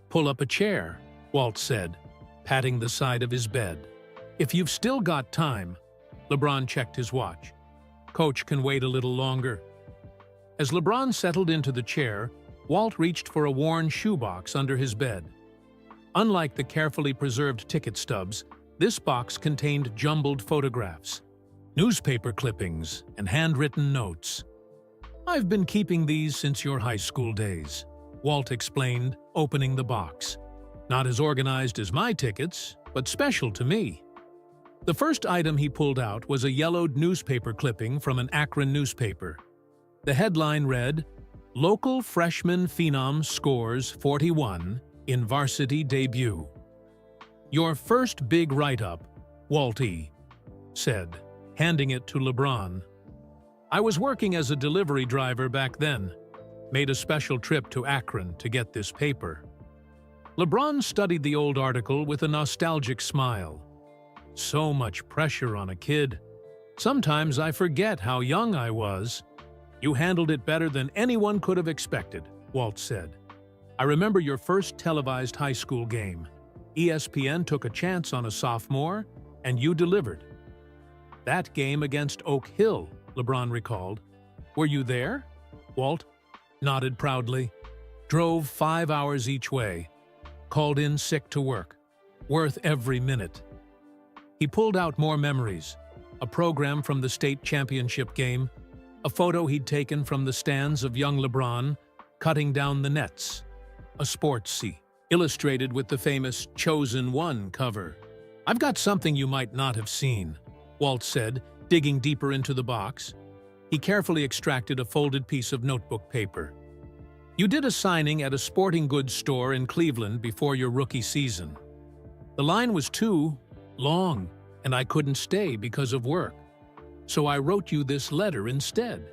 "Pull up a chair," Walt said, patting the side of his bed. "If you've still got time." LeBron checked his watch. "Coach can wait a little longer." As LeBron settled into the chair, Walt reached for a worn shoebox under his bed. Unlike the carefully preserved ticket stubs, this box contained jumbled photographs, newspaper clippings, and handwritten notes. "I've been keeping these since your high school days," Walt explained, opening the box. "Not as organized as my tickets, but special to me." The first item he pulled out was a yellowed newspaper clipping from an Akron newspaper. The headline read, "Local Freshman Phenom Scores 41 in Varsity Debut." "Your first big write-up," Walt E. said, handing it to LeBron. "I was working as a delivery driver back then. Made a special trip to Akron to get this paper." LeBron studied the old article with a nostalgic smile. "So much pressure on a kid. Sometimes I forget how young I was." "You handled it better than anyone could have expected," Walt said. "I remember your first televised high school game. ESPN took a chance on a sophomore, and you delivered." "That game against Oak Hill," LeBron recalled. "Were you there?" Walt, nodded proudly. Drove 5 hours each way. Called in sick to work. Worth every minute. He pulled out more memories. A program from the state championship game. A photo he'd taken from the stands of young LeBron, cutting down the nets. A sports C, illustrated with the famous Chosen One cover. "I've got something you might not have seen," Walt said, digging deeper into the box. He carefully extracted a folded piece of notebook paper. "You did a signing at a sporting goods store in Cleveland before your rookie season. The line was too long, and I couldn't stay because of work. So I wrote you this letter instead."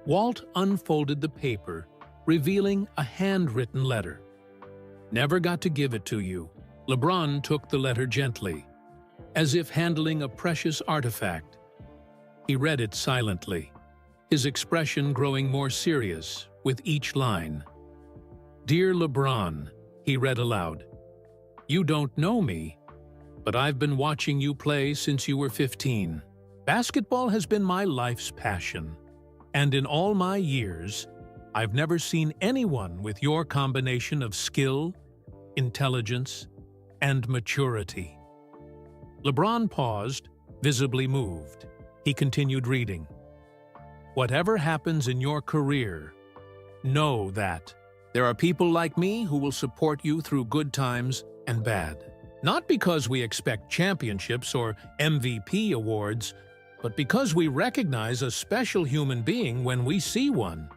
Walt unfolded the paper, revealing a handwritten letter. "Never got to give it to you." LeBron took the letter gently, as if handling a precious artifact. He read it silently, his expression growing more serious with each line. "Dear LeBron," he read aloud, "you don't know me, but I've been watching you play since you were 15. Basketball has been my life's passion, and in all my years, I've never seen anyone with your combination of skill, intelligence, and maturity." LeBron paused, visibly moved. He continued reading. "Whatever happens in your career, know that there are people like me who will support you through good times and bad. Not because we expect championships or MVP awards, but because we recognize a special human being when we see one."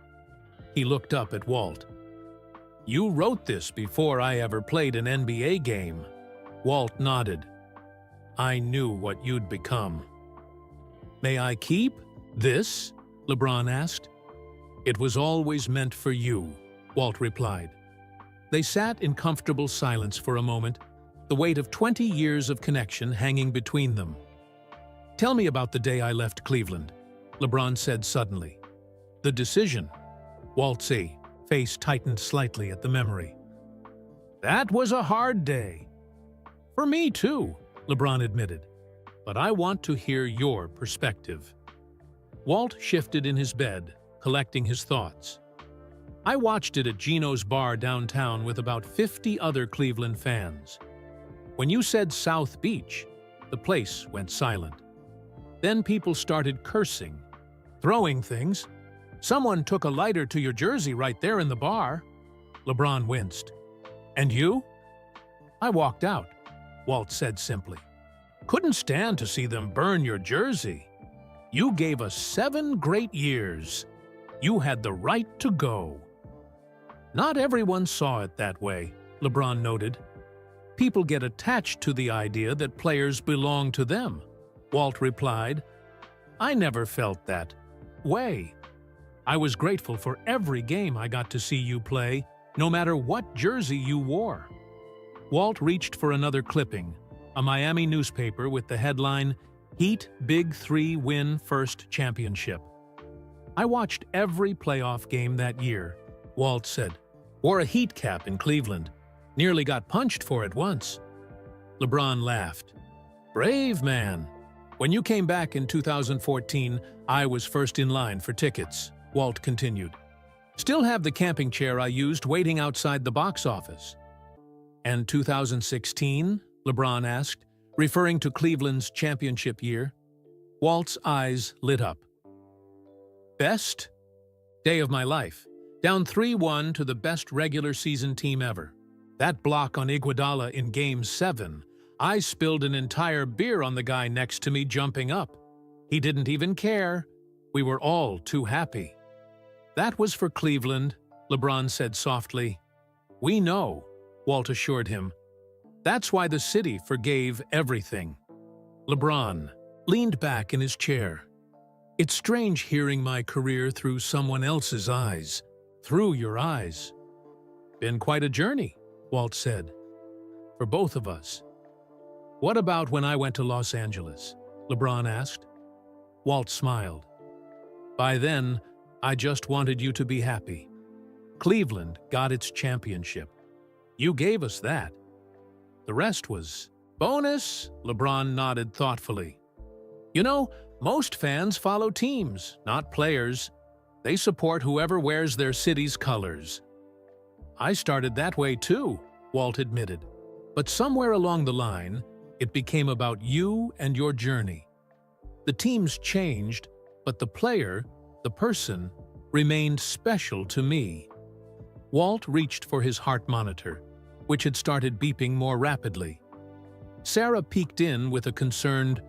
He looked up at Walt. "You wrote this before I ever played an NBA game." Walt nodded. "I knew what you'd become." "May I keep this?" LeBron asked. "It was always meant for you," Walt replied. They sat in comfortable silence for a moment, the weight of 20 years of connection hanging between them. "Tell me about the day I left Cleveland," LeBron said suddenly. "The decision." Walt's face tightened slightly at the memory. "That was a hard day." "For me too," LeBron admitted. "But I want to hear your perspective." Walt shifted in his bed, collecting his thoughts. "I watched it at Gino's bar downtown with about 50 other Cleveland fans. When you said South Beach, the place went silent. Then people started cursing, throwing things. Someone took a lighter to your jersey right there in the bar." LeBron winced. "And you?" "I walked out," Walt said simply. "Couldn't stand to see them burn your jersey. You gave us 7 great years. You had the right to go." "Not everyone saw it that way," LeBron noted. "People get attached to the idea that players belong to them." Walt replied, "I never felt that way. I was grateful for every game I got to see you play, no matter what jersey you wore." Walt reached for another clipping, a Miami newspaper with the headline, "Heat Big 3 Win First Championship." "I watched every playoff game that year," Walt said. "Wore a Heat cap in Cleveland. Nearly got punched for it once." LeBron laughed. "Brave man." "When you came back in 2014, I was first in line for tickets," Walt continued. "Still have the camping chair I used waiting outside the box office." "And 2016?" LeBron asked, referring to Cleveland's championship year. Walt's eyes lit up. "Best day of my life. Down 3-1 to the best regular season team ever. That block on Iguodala in Game 7, I spilled an entire beer on the guy next to me jumping up. He didn't even care. We were all too happy." "That was for Cleveland," LeBron said softly. "We know," Walt assured him. "That's why the city forgave everything." LeBron leaned back in his chair. "It's strange hearing my career through someone else's eyes. Through your eyes." "Been quite a journey," Walt said. "For both of us." "What about when I went to Los Angeles?" LeBron asked. Walt smiled. "By then, I just wanted you to be happy. Cleveland got its championship. You gave us that. The rest was bonus," LeBron nodded thoughtfully. "You know, most fans follow teams, not players. They support whoever wears their city's colors. I started that way too, Walt admitted. But somewhere along the line, it became about you and your journey. The teams changed, but the player, the person, remained special to me. Walt reached for his heart monitor, which had started beeping more rapidly. Sarah peeked in with a concerned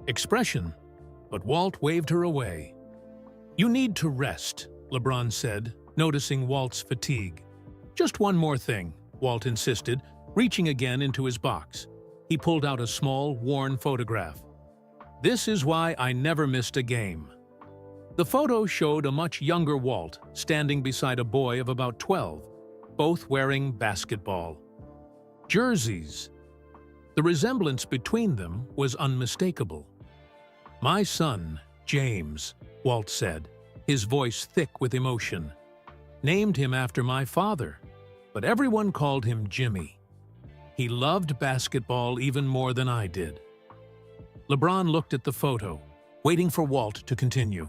expression, but Walt waved her away. "You need to rest," LeBron said, noticing Walt's fatigue. "Just one more thing," Walt insisted, reaching again into his box. He pulled out a small, worn photograph. "This is why I never missed a game." The photo showed a much younger Walt standing beside a boy of about 12, both wearing basketball jerseys. The resemblance between them was unmistakable. "My son, James," Walt said, his voice thick with emotion. "Named him after my father, but everyone called him Jimmy. He loved basketball even more than I did." LeBron looked at the photo, waiting for Walt to continue.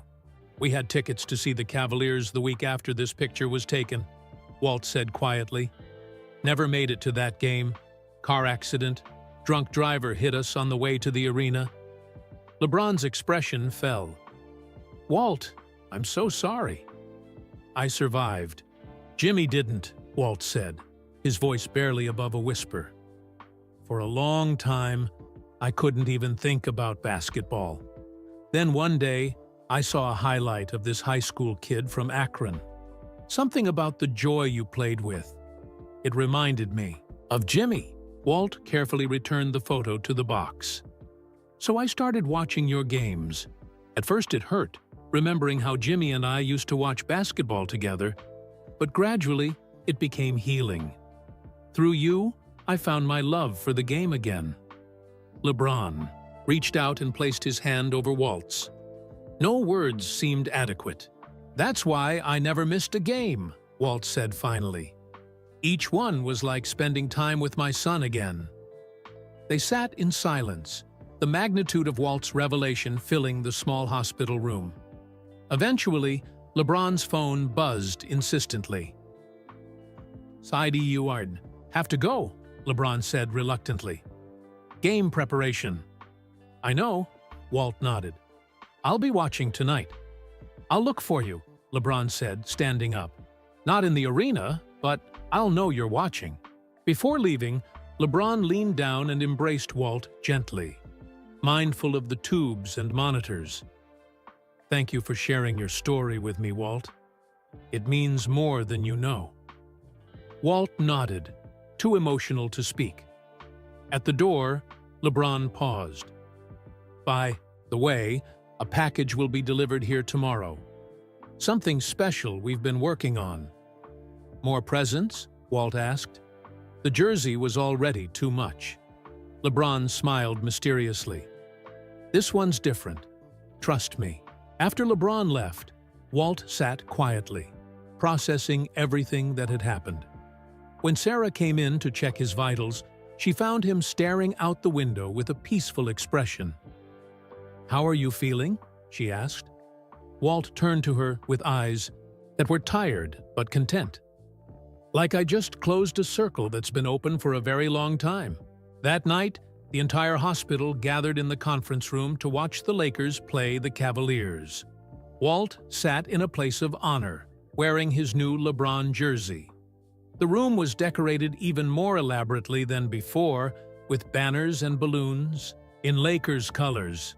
"We had tickets to see the Cavaliers the week after this picture was taken," Walt said quietly. "Never made it to that game. Car accident. Drunk driver hit us on the way to the arena." LeBron's expression fell. "Walt, I'm so sorry." "I survived. Jimmy didn't," Walt said, his voice barely above a whisper. "For a long time, I couldn't even think about basketball. Then one day, I saw a highlight of this high school kid from Akron. Something about the joy you played with. It reminded me of Jimmy." Walt carefully returned the photo to the box. "So I started watching your games. At first it hurt, remembering how Jimmy and I used to watch basketball together, but gradually it became healing. Through you, I found my love for the game again." LeBron reached out and placed his hand over Walt's. No words seemed adequate. "That's why I never missed a game," Walt said finally. "Each one was like spending time with my son again." They sat in silence, the magnitude of Walt's revelation filling the small hospital room. Eventually, LeBron's phone buzzed insistently. "Saidi, you have to go," LeBron said reluctantly. "Game preparation." "I know," Walt nodded. "I'll be watching tonight." "I'll look for you," LeBron said, standing up. "Not in the arena, but I'll know you're watching." Before leaving, LeBron leaned down and embraced Walt gently, mindful of the tubes and monitors. "Thank you for sharing your story with me, Walt. It means more than you know." Walt nodded, too emotional to speak. At the door, LeBron paused. "By the way, a package will be delivered here tomorrow. Something special we've been working on." "More presents?" Walt asked. The jersey was already too much. LeBron smiled mysteriously. "This one's different. Trust me." After LeBron left, Walt sat quietly, processing everything that had happened. When Sarah came in to check his vitals, she found him staring out the window with a peaceful expression. "How are you feeling?" she asked. Walt turned to her with eyes that were tired but content. "Like I just closed a circle that's been open for a very long time." That night, the entire hospital gathered in the conference room to watch the Lakers play the Cavaliers. Walt sat in a place of honor, wearing his new LeBron jersey. The room was decorated even more elaborately than before, with banners and balloons in Lakers colors.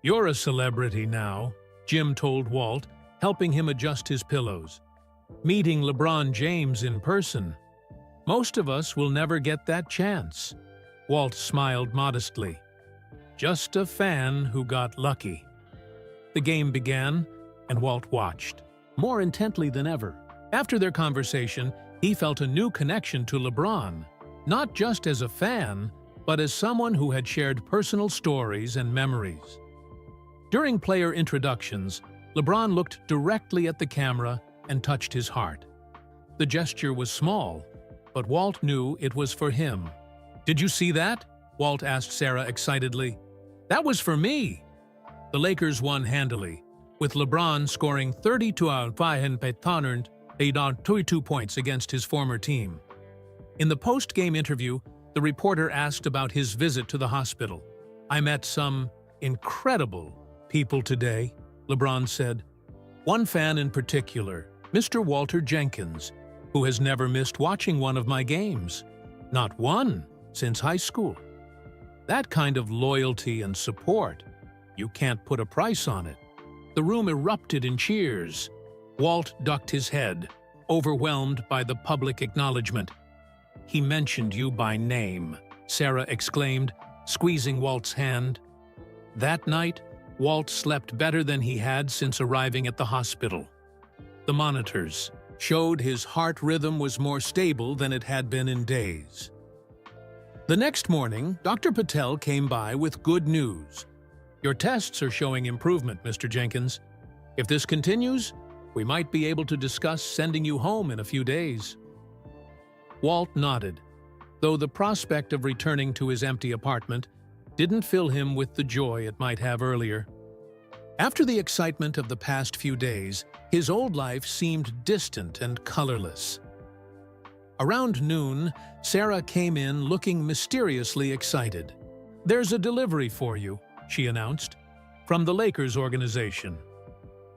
"You're a celebrity now," Jim told Walt, helping him adjust his pillows. "Meeting LeBron James in person. Most of us will never get that chance." Walt smiled modestly. "Just a fan who got lucky." The game began, and Walt watched, more intently than ever. After their conversation, he felt a new connection to LeBron, not just as a fan, but as someone who had shared personal stories and memories. During player introductions, LeBron looked directly at the camera and touched his heart. The gesture was small, but Walt knew it was for him. "Did you see that?" Walt asked Sarah excitedly. "That was for me." The Lakers won handily, with LeBron scoring 32 points against his former team. In the post-game interview, the reporter asked about his visit to the hospital. "I met some incredible people today," LeBron said. "One fan in particular, Mr. Walter Jenkins, who has never missed watching one of my games. Not one since high school. That kind of loyalty and support, you can't put a price on it." The room erupted in cheers. Walt ducked his head, overwhelmed by the public acknowledgement. "He mentioned you by name," Sarah exclaimed, squeezing Walt's hand. That night, Walt slept better than he had since arriving at the hospital. The monitors showed his heart rhythm was more stable than it had been in days. The next morning, Dr. Patel came by with good news. "Your tests are showing improvement, Mr. Jenkins. If this continues, we might be able to discuss sending you home in a few days." Walt nodded, though the prospect of returning to his empty apartment didn't fill him with the joy it might have earlier. After the excitement of the past few days, his old life seemed distant and colorless. Around noon, Sarah came in looking mysteriously excited. "There's a delivery for you," she announced, "from the Lakers organization."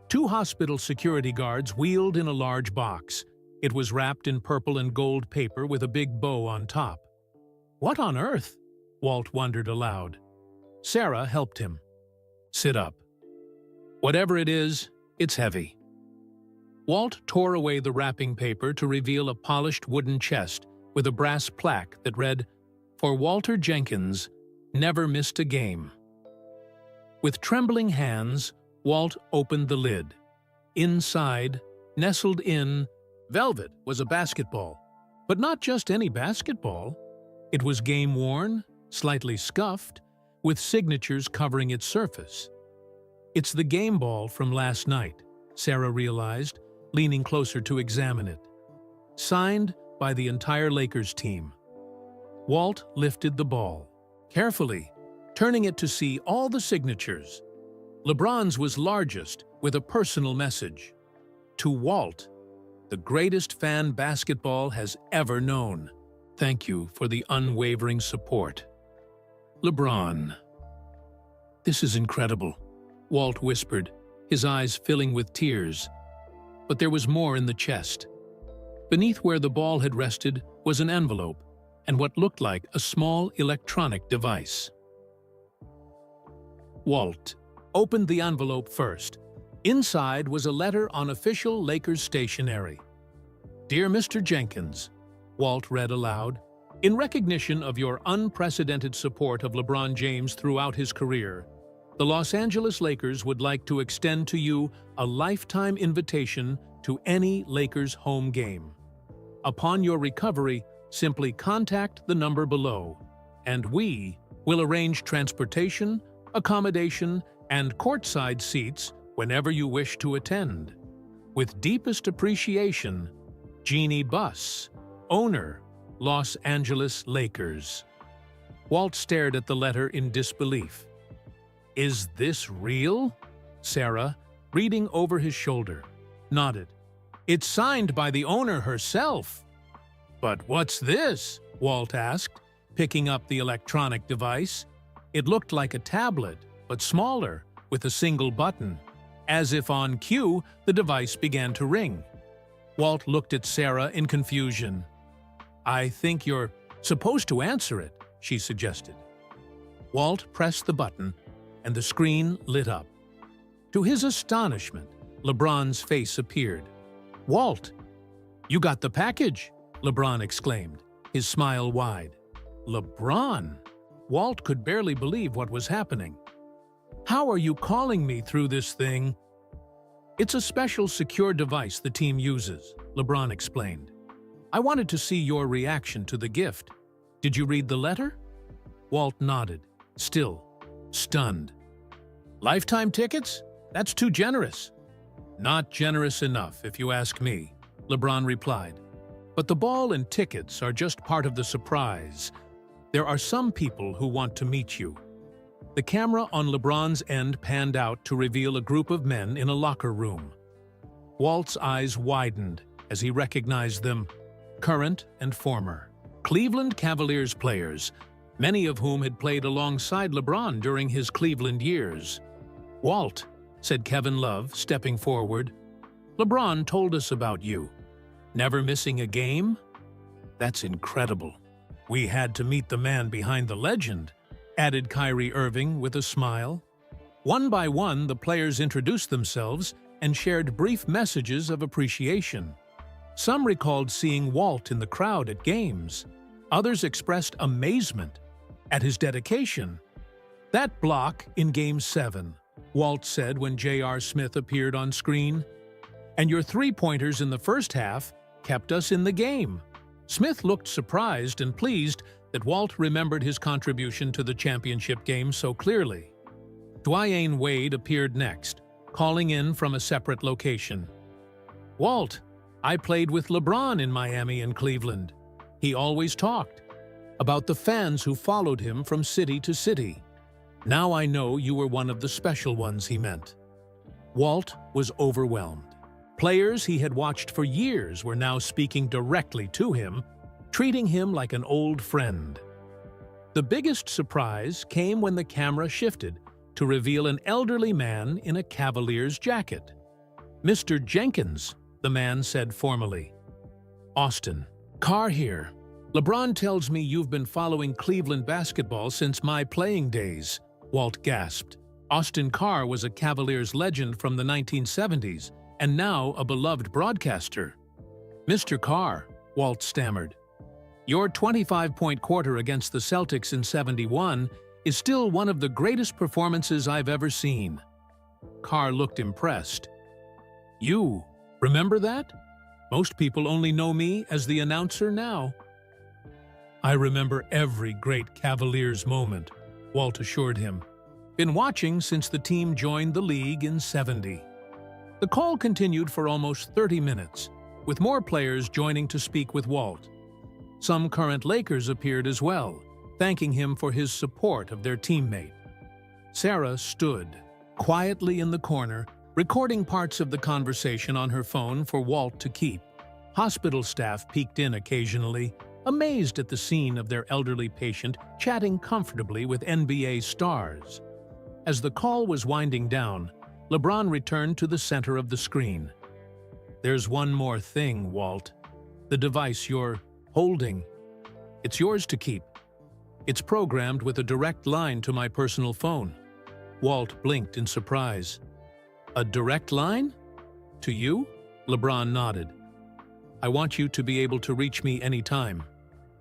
2 hospital security guards wheeled in a large box. It was wrapped in purple and gold paper with a big bow on top. "What on earth?" Walt wondered aloud. Sarah helped him. "Sit up. Whatever it is, it's heavy." Walt tore away the wrapping paper to reveal a polished wooden chest with a brass plaque that read, "For Walter Jenkins, never missed a game." With trembling hands, Walt opened the lid. Inside, nestled in velvet, was a basketball. But not just any basketball. It was game-worn, slightly scuffed, with signatures covering its surface. "It's the game ball from last night," Sarah realized, leaning closer to examine it. Signed by the entire Lakers team. Walt lifted the ball, carefully, turning it to see all the signatures. LeBron's was largest, with a personal message. "To Walt, the greatest fan basketball has ever known. Thank you for the unwavering support. LeBron." "This is incredible," Walt whispered, his eyes filling with tears. But there was more in the chest. Beneath where the ball had rested was an envelope and what looked like a small electronic device. Walt opened the envelope first. Inside was a letter on official Lakers stationery. "Dear Mr. Jenkins," Walt read aloud, "in recognition of your unprecedented support of LeBron James throughout his career, the Los Angeles Lakers would like to extend to you a lifetime invitation to any Lakers home game. Upon your recovery, simply contact the number below, and we will arrange transportation, accommodation, and courtside seats whenever you wish to attend. With deepest appreciation, Jeannie Buss, owner, Los Angeles Lakers." Walt stared at the letter in disbelief. "Is this real?" Sarah, reading over his shoulder, nodded. "It's signed by the owner herself." "But what's this?" Walt asked, picking up the electronic device. It looked like a tablet, but smaller, with a single button. As if on cue, the device began to ring. Walt looked at Sarah in confusion. "I think you're supposed to answer it," she suggested. Walt pressed the button, and the screen lit up. To his astonishment, LeBron's face appeared. "Walt, you got the package!" LeBron exclaimed, his smile wide. "LeBron!" Walt could barely believe what was happening. "How are you calling me through this thing?" "It's a special secure device the team uses," LeBron explained. "I wanted to see your reaction to the gift. Did you read the letter?" Walt nodded, still stunned. "Lifetime tickets? That's too generous." "Not generous enough, if you ask me," LeBron replied. "But the ball and tickets are just part of the surprise. There are some people who want to meet you. The camera on LeBron's end panned out to reveal a group of men in a locker room. Walt's eyes widened as he recognized them, current and former. Cleveland Cavaliers players, many of whom had played alongside LeBron during his Cleveland years. "Walt," said Kevin Love, stepping forward, "LeBron told us about you. Never missing a game? That's incredible. We had to meet the man behind the legend," added Kyrie Irving with a smile. One by one, the players introduced themselves and shared brief messages of appreciation. Some recalled seeing Walt in the crowd at games. Others expressed amazement at his dedication. "That block in Game 7, Walt said when J.R. Smith appeared on screen. "And your three-pointers in the first half kept us in the game." Smith looked surprised and pleased that Walt remembered his contribution to the championship game so clearly. Dwyane Wade appeared next, calling in from a separate location. "Walt, I played with LeBron in Miami and Cleveland. He always talked about the fans who followed him from city to city. Now I know you were one of the special ones he meant." Walt was overwhelmed. Players he had watched for years were now speaking directly to him, treating him like an old friend. The biggest surprise came when the camera shifted to reveal an elderly man in a Cavaliers jacket. "Mr. Jenkins," the man said formally. "Austin, Carr here. LeBron tells me you've been following Cleveland basketball since my playing days," Walt gasped. Austin Carr was a Cavaliers legend from the 1970s and now a beloved broadcaster. "Mr. Carr," Walt stammered, "your 25-point quarter against the Celtics in '71 is still one of the greatest performances I've ever seen." Carr looked impressed. "You remember that? Most people only know me as the announcer now." "I remember every great Cavaliers moment," Walt assured him. "Been watching since the team joined the league in '70. The call continued for almost 30 minutes, with more players joining to speak with Walt. Some current Lakers appeared as well, thanking him for his support of their teammate. Sarah stood quietly in the corner, recording parts of the conversation on her phone for Walt to keep. Hospital staff peeked in occasionally, amazed at the scene of their elderly patient chatting comfortably with NBA stars. As the call was winding down, LeBron returned to the center of the screen. "There's one more thing, Walt. The device you're holding. It's yours to keep. It's programmed with a direct line to my personal phone." Walt blinked in surprise. "A direct line? To you?" LeBron nodded. "I want you to be able to reach me anytime.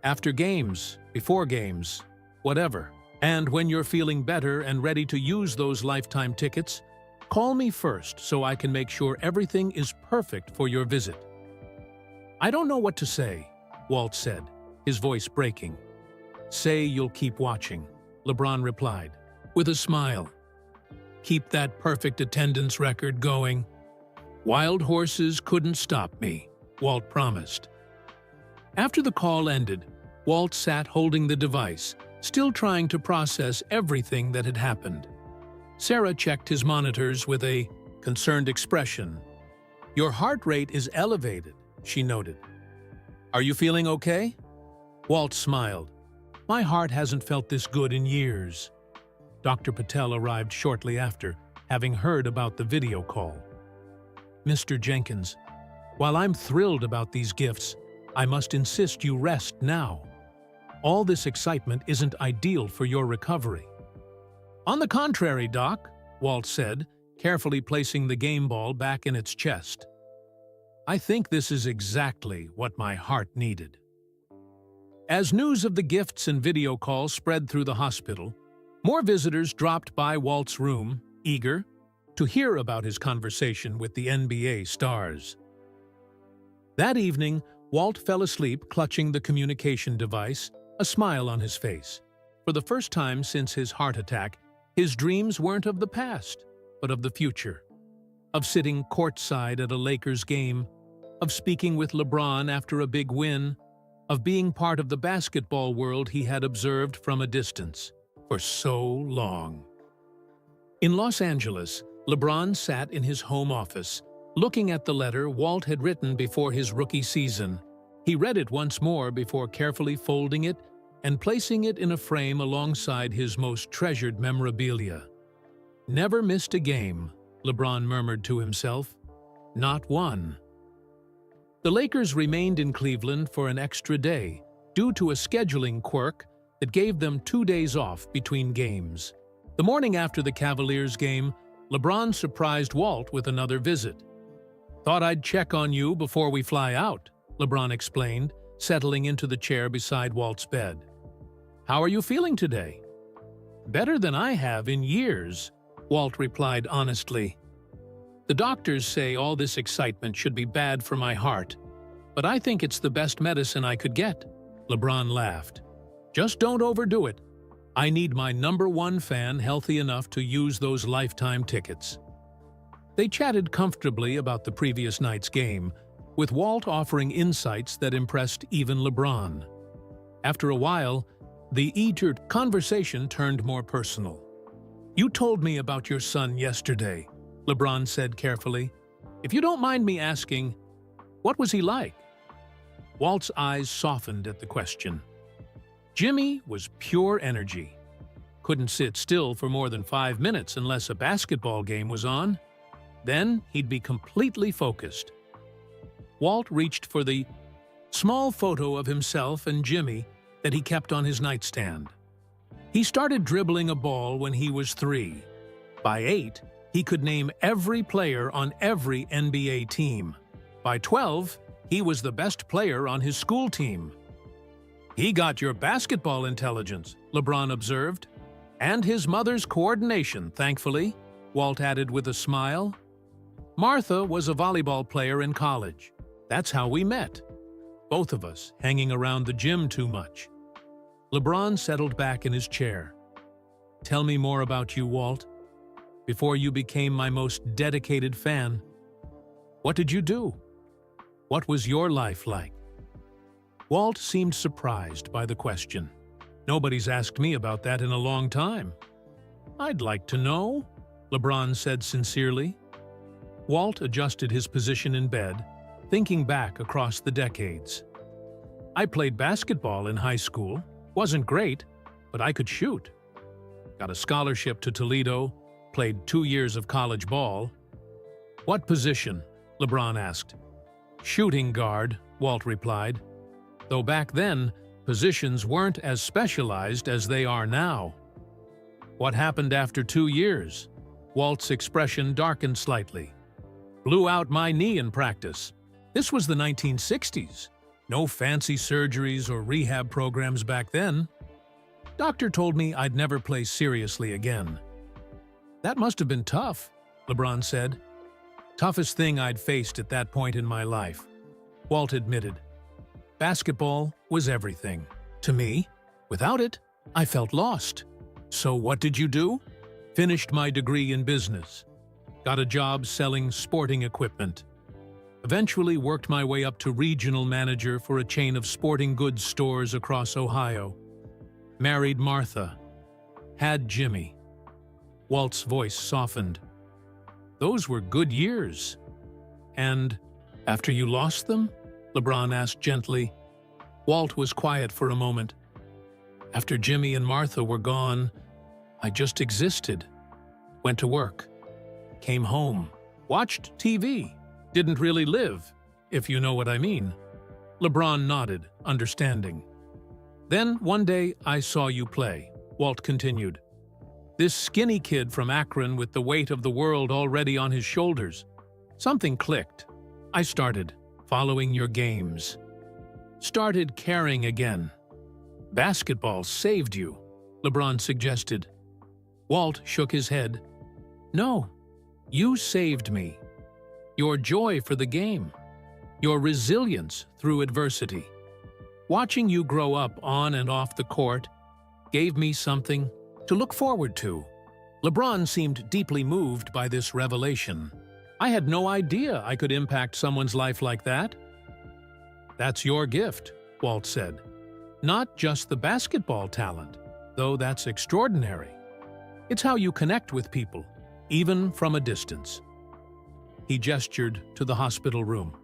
After games, before games, whatever. And when you're feeling better and ready to use those lifetime tickets, call me first so I can make sure everything is perfect for your visit." "I don't know what to say," Walt said, his voice breaking. "Say you'll keep watching," LeBron replied, with a smile. "Keep that perfect attendance record going. Wild horses couldn't stop me," Walt promised. After the call ended, Walt sat holding the device, still trying to process everything that had happened. Sarah checked his monitors with a concerned expression. "Your heart rate is elevated," she noted. "Are you feeling okay?" Walt smiled. "My heart hasn't felt this good in years." Dr. Patel arrived shortly after, having heard about the video call. "Mr. Jenkins, while I'm thrilled about these gifts, I must insist you rest now. All this excitement isn't ideal for your recovery." "On the contrary, Doc," Walt said, carefully placing the game ball back in its chest. "I think this is exactly what my heart needed." As news of the gifts and video calls spread through the hospital, more visitors dropped by Walt's room, eager to hear about his conversation with the NBA stars. That evening, Walt fell asleep clutching the communication device, a smile on his face. For the first time since his heart attack, his dreams weren't of the past, but of the future. Of sitting courtside at a Lakers game, of speaking with LeBron after a big win, of being part of the basketball world he had observed from a distance for so long. In Los Angeles, LeBron sat in his home office, looking at the letter Walt had written before his rookie season. He read it once more before carefully folding it and placing it in a frame alongside his most treasured memorabilia. "Never missed a game," LeBron murmured to himself. "Not one." The Lakers remained in Cleveland for an extra day due to a scheduling quirk that gave them 2 days off between games. The morning after the Cavaliers game, LeBron surprised Walt with another visit. "Thought I'd check on you before we fly out," LeBron explained, settling into the chair beside Walt's bed. "How are you feeling today?" "Better than I have in years," Walt replied honestly. "The doctors say all this excitement should be bad for my heart, but I think it's the best medicine I could get," LeBron laughed. "Just don't overdo it. I need my #1 fan healthy enough to use those lifetime tickets." They chatted comfortably about the previous night's game, with Walt offering insights that impressed even LeBron. After a while, the eager conversation turned more personal. "You told me about your son yesterday," LeBron said carefully. "If you don't mind me asking, what was he like?" Walt's eyes softened at the question. Jimmy was pure energy. Couldn't sit still for more than 5 minutes unless a basketball game was on. Then he'd be completely focused. Walt reached for the small photo of himself and Jimmy that he kept on his nightstand. He started dribbling a ball when he was 3. By 8, he could name every player on every NBA team. By 12, he was the best player on his school team. "He got your basketball intelligence," LeBron observed. "And his mother's coordination, thankfully," Walt added with a smile. "Martha was a volleyball player in college. That's how we met. Both of us hanging around the gym too much." LeBron settled back in his chair. "Tell me more about you, Walt. Before you became my most dedicated fan, what did you do? What was your life like?" Walt seemed surprised by the question. "Nobody's asked me about that in a long time." "I'd like to know," LeBron said sincerely. Walt adjusted his position in bed, thinking back across the decades. "I played basketball in high school. Wasn't great, but I could shoot. Got a scholarship to Toledo, played 2 years of college ball." "What position?" LeBron asked. "Shooting guard," Walt replied. Though back then, positions weren't as specialized as they are now. "What happened after 2 years?" Walt's expression darkened slightly. "Blew out my knee in practice. This was the 1960s. No fancy surgeries or rehab programs back then. Doctor told me I'd never play seriously again." "That must have been tough," LeBron said. "Toughest thing I'd faced at that point in my life," Walt admitted. "Basketball was everything to me. Without it, I felt lost." "So what did you do?" "Finished my degree in business. Got a job selling sporting equipment. Eventually worked my way up to regional manager for a chain of sporting goods stores across Ohio. Married Martha. Had Jimmy." Walt's voice softened. "Those were good years." "And after you lost them?" LeBron asked gently. Walt was quiet for a moment. "After Jimmy and Martha were gone, I just existed. Went to work. Came home. Watched TV. Didn't really live, if you know what I mean." LeBron nodded, understanding. "Then, one day, I saw you play," Walt continued. "This skinny kid from Akron with the weight of the world already on his shoulders. Something clicked. I started following your games. Started caring again. Basketball saved you," LeBron suggested. Walt shook his head. "No, you saved me. Your joy for the game. Your resilience through adversity. Watching you grow up on and off the court gave me something to look forward to." LeBron seemed deeply moved by this revelation. "I had no idea I could impact someone's life like that." "That's your gift," Walt said. "Not just the basketball talent, though that's extraordinary. It's how you connect with people, even from a distance. He gestured to the hospital room.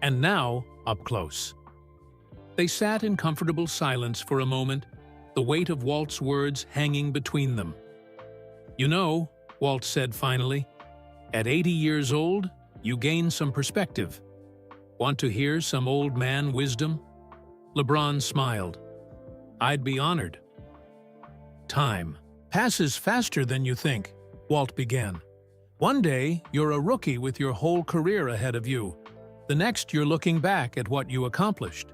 And now, up close. They sat in comfortable silence for a moment, the weight of Walt's words hanging between them. "You know," Walt said finally, "at 80 years old, you gain some perspective. Want to hear some old man wisdom?" LeBron smiled. "I'd be honored." "Time passes faster than you think," Walt began. "One day, you're a rookie with your whole career ahead of you. The next, you're looking back at what you accomplished.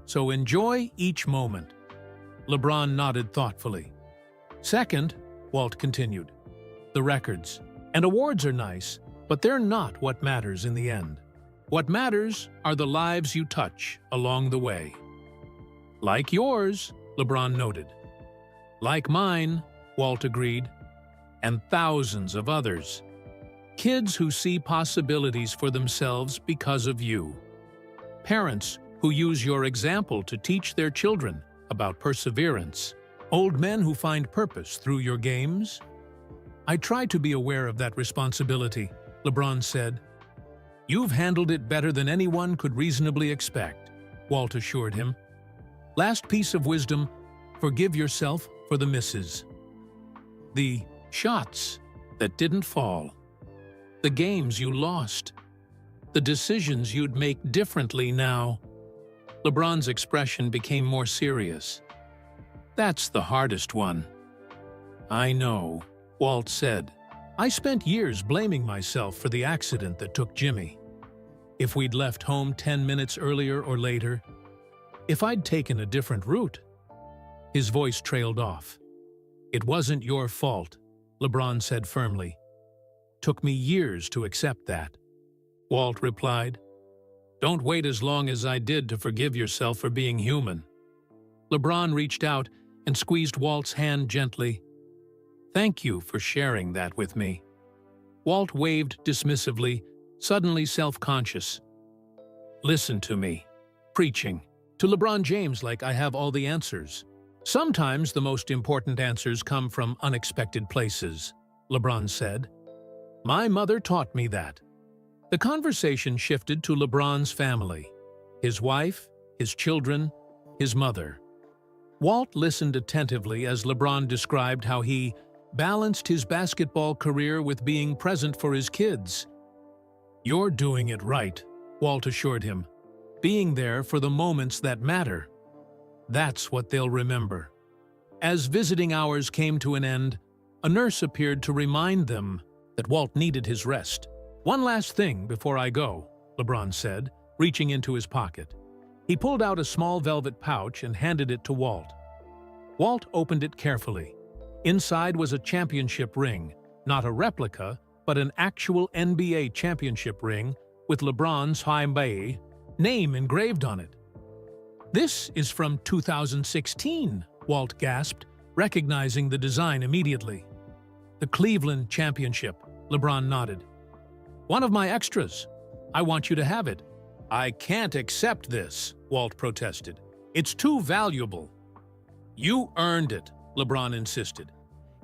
So enjoy each moment." LeBron nodded thoughtfully. "Second," Walt continued, "the records and awards are nice, but they're not what matters in the end. What matters are the lives you touch along the way." "Like yours," LeBron noted. "Like mine," Walt agreed, "and thousands of others. Kids who see possibilities for themselves because of you. Parents who use your example to teach their children about perseverance. Old men who find purpose through your games." "I try to be aware of that responsibility," LeBron said. "You've handled it better than anyone could reasonably expect," Walt assured him. "Last piece of wisdom, forgive yourself for the misses. The shots that didn't fall. The games you lost. The decisions you'd make differently now." LeBron's expression became more serious. "That's the hardest one." "I know," Walt said. "I spent years blaming myself for the accident that took Jimmy. If we'd left home 10 minutes earlier or later, if I'd taken a different route." His voice trailed off. "It wasn't your fault," LeBron said firmly. "Took me years to accept that." Walt replied, "Don't wait as long as I did to forgive yourself for being human." LeBron reached out and squeezed Walt's hand gently. "Thank you for sharing that with me." Walt waved dismissively, suddenly self-conscious. "Listen to me. Preaching. To LeBron James like I have all the answers. Sometimes the most important answers come from unexpected places," LeBron said. "My mother taught me that." The conversation shifted to LeBron's family. His wife, his children, his mother. Walt listened attentively as LeBron described how he balanced his basketball career with being present for his kids. "You're doing it right," Walt assured him. "Being there for the moments that matter. That's what they'll remember." As visiting hours came to an end, a nurse appeared to remind them that Walt needed his rest. "One last thing before I go," LeBron said, reaching into his pocket. He pulled out a small velvet pouch and handed it to Walt. Walt opened it carefully. Inside was a championship ring, not a replica, but an actual NBA championship ring with LeBron's high name engraved on it. "This is from 2016, Walt gasped, recognizing the design immediately. "The Cleveland Championship," LeBron nodded. "One of my extras. I want you to have it." "I can't accept this," Walt protested. "It's too valuable." "You earned it," LeBron insisted.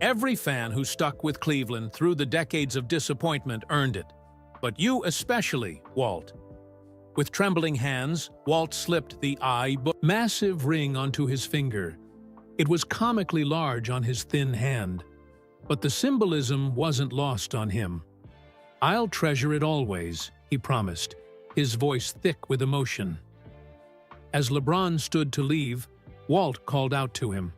"Every fan who stuck with Cleveland through the decades of disappointment earned it. But you especially, Walt." With trembling hands, Walt slipped the massive ring onto his finger. It was comically large on his thin hand. But the symbolism wasn't lost on him. "I'll treasure it always," he promised, his voice thick with emotion. As LeBron stood to leave, Walt called out to him.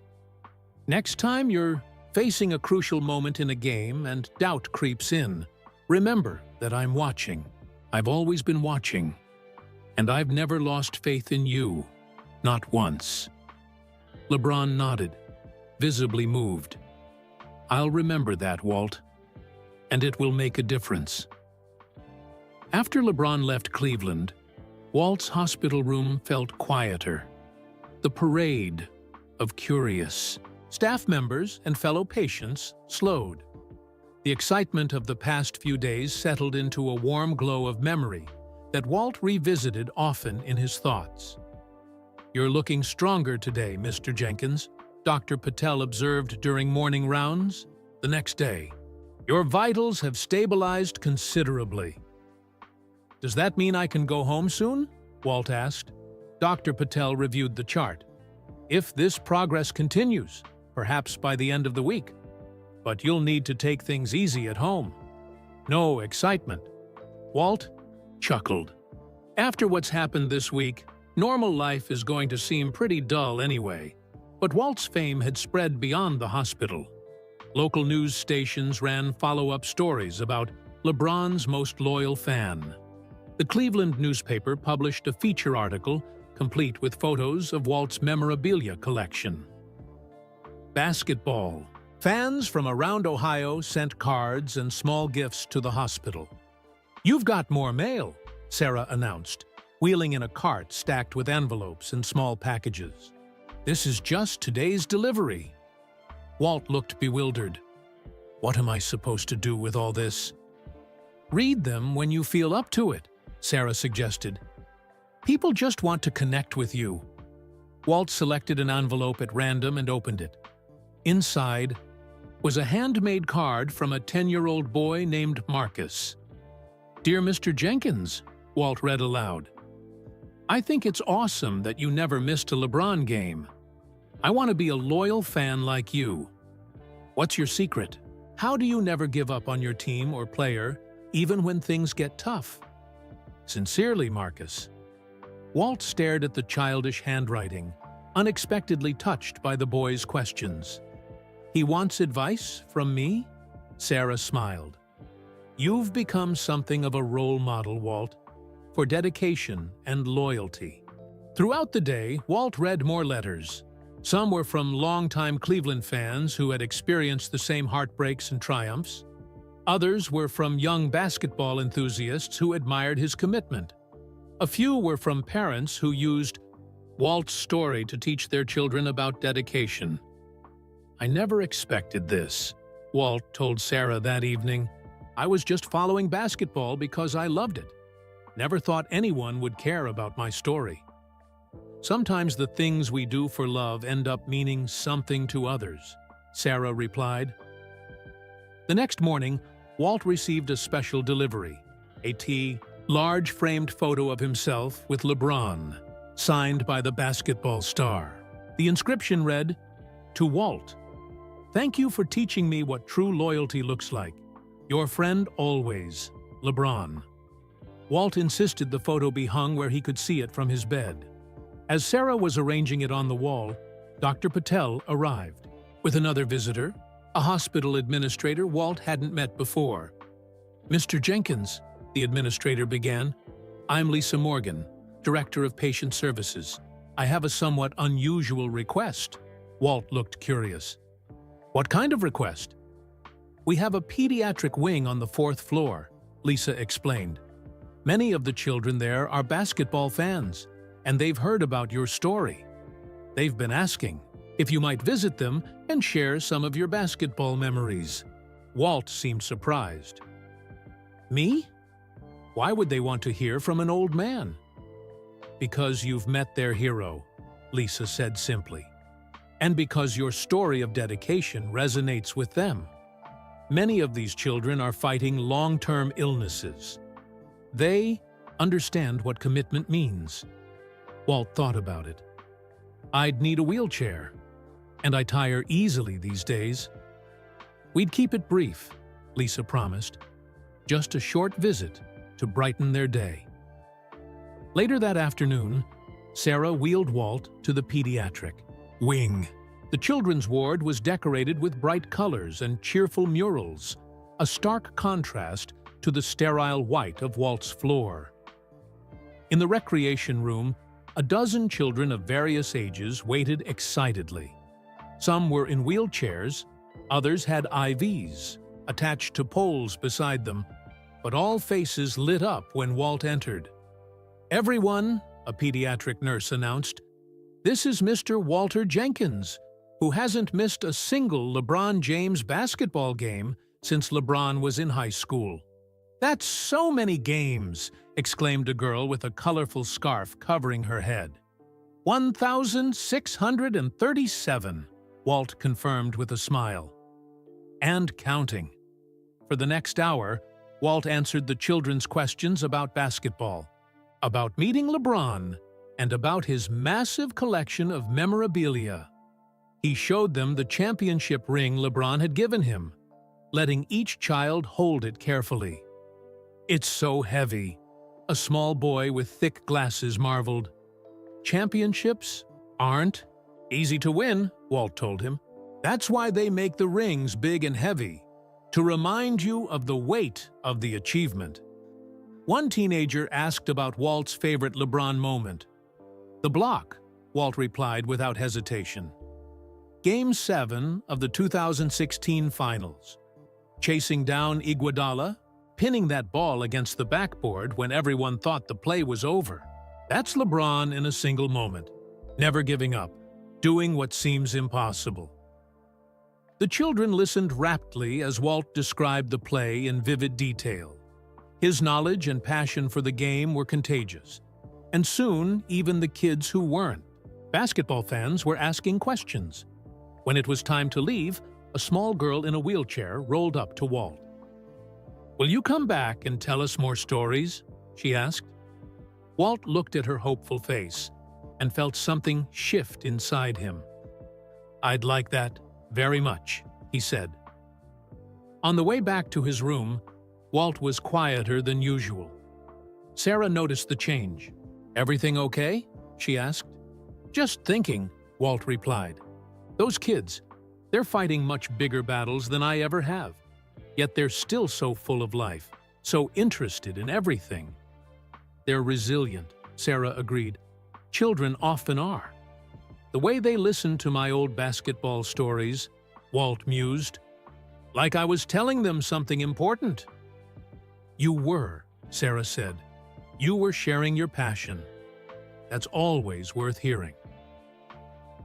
"Next time you're facing a crucial moment in a game and doubt creeps in, remember that I'm watching. I've always been watching. And I've never lost faith in you. Not once." LeBron nodded, visibly moved. "I'll remember that, Walt. And it will make a difference." After LeBron left Cleveland, Walt's hospital room felt quieter. The parade of curious staff members and fellow patients slowed. The excitement of the past few days settled into a warm glow of memory that Walt revisited often in his thoughts. "You're looking stronger today, Mr. Jenkins," Dr. Patel observed during morning rounds. The next day, "Your vitals have stabilized considerably." "Does that mean I can go home soon?" Walt asked. Dr. Patel reviewed the chart. "If this progress continues, perhaps by the end of the week. But you'll need to take things easy at home. No excitement." Walt chuckled. After what's happened this week, normal life is going to seem pretty dull anyway. But Walt's fame had spread beyond the hospital. Local news stations ran follow-up stories about LeBron's most loyal fan. The Cleveland newspaper published a feature article complete with photos of Walt's memorabilia collection. Basketball. Fans from around Ohio sent cards and small gifts to the hospital. "You've got more mail," Sarah announced, wheeling in a cart stacked with envelopes and small packages. "This is just today's delivery." Walt looked bewildered. "What am I supposed to do with all this?" "Read them when you feel up to it," Sarah suggested. "People just want to connect with you." Walt selected an envelope at random and opened it. Inside was a handmade card from a 10-year-old boy named Marcus. "Dear Mr. Jenkins," Walt read aloud, "I think it's awesome that you never missed a LeBron game. I want to be a loyal fan like you. What's your secret? How do you never give up on your team or player, even when things get tough? Sincerely, Marcus." Walt stared at the childish handwriting, unexpectedly touched by the boy's questions. "He wants advice from me?" Sarah smiled. "You've become something of a role model, Walt, for dedication and loyalty." Throughout the day, Walt read more letters. Some were from longtime Cleveland fans who had experienced the same heartbreaks and triumphs. Others were from young basketball enthusiasts who admired his commitment. A few were from parents who used Walt's story to teach their children about dedication. "I never expected this," Walt told Sarah that evening. "I was just following basketball because I loved it. Never thought anyone would care about my story." "Sometimes the things we do for love end up meaning something to others," Sarah replied. The next morning, Walt received a special delivery, a large framed photo of himself with LeBron, signed by the basketball star. The inscription read, "To Walt, thank you for teaching me what true loyalty looks like. Your friend always, LeBron." Walt insisted the photo be hung where he could see it from his bed. As Sarah was arranging it on the wall, Dr. Patel arrived. With another visitor, a hospital administrator Walt hadn't met before. "Mr. Jenkins," the administrator began, "I'm Lisa Morgan, Director of Patient Services. I have a somewhat unusual request." Walt looked curious. "What kind of request?" "We have a pediatric wing on the 4th floor," Lisa explained. "Many of the children there are basketball fans, and they've heard about your story. They've been asking if you might visit them and share some of your basketball memories." Walt seemed surprised. "Me? Why would they want to hear from an old man?" "Because you've met their hero," Lisa said simply. "And because your story of dedication resonates with them. Many of these children are fighting long-term illnesses. They understand what commitment means." Walt thought about it. "I'd need a wheelchair, and I tire easily these days." "We'd keep it brief," Lisa promised. "Just a short visit to brighten their day." Later that afternoon, Sarah wheeled Walt to the pediatric wing. The children's ward was decorated with bright colors and cheerful murals, a stark contrast to the sterile white of Walt's floor. In the recreation room, a dozen children of various ages waited excitedly. Some were in wheelchairs, others had IVs attached to poles beside them, but all faces lit up when Walt entered. "Everyone," a pediatric nurse announced, "this is Mr. Walter Jenkins, who hasn't missed a single LeBron James basketball game since LeBron was in high school." "That's so many games!" exclaimed a girl with a colorful scarf covering her head. 1,637, Walt confirmed with a smile. and counting. For the next hour, Walt answered the children's questions about basketball, about meeting LeBron, and about his massive collection of memorabilia. He showed them the championship ring LeBron had given him, letting each child hold it carefully. "It's so heavy," a small boy with thick glasses marveled. "Championships aren't easy to win," Walt told him. "That's why they make the rings big and heavy, to remind you of the weight of the achievement." One teenager asked about Walt's favorite LeBron moment. "The block," Walt replied without hesitation. Game 7 of the 2016 Finals. Chasing down Iguodala, pinning that ball against the backboard when everyone thought the play was over. That's LeBron in a single moment, never giving up, doing what seems impossible. The children listened raptly as Walt described the play in vivid detail. His knowledge and passion for the game were contagious, and soon even the kids who weren't basketball fans were asking questions. When it was time to leave, a small girl in a wheelchair rolled up to Walt. "Will you come back and tell us more stories?" she asked. Walt looked at her hopeful face and felt something shift inside him. "I'd like that very much," he said. On the way back to his room, Walt was quieter than usual. Sarah noticed the change. "Everything okay?" she asked. "Just thinking," Walt replied. "Those kids, they're fighting much bigger battles than I ever have. Yet they're still so full of life, so interested in everything." "They're resilient," Sarah agreed. "Children often are." "The way they listen to my old basketball stories," Walt mused. "Like I was telling them something important." "You were," Sarah said. "You were sharing your passion. That's always worth hearing."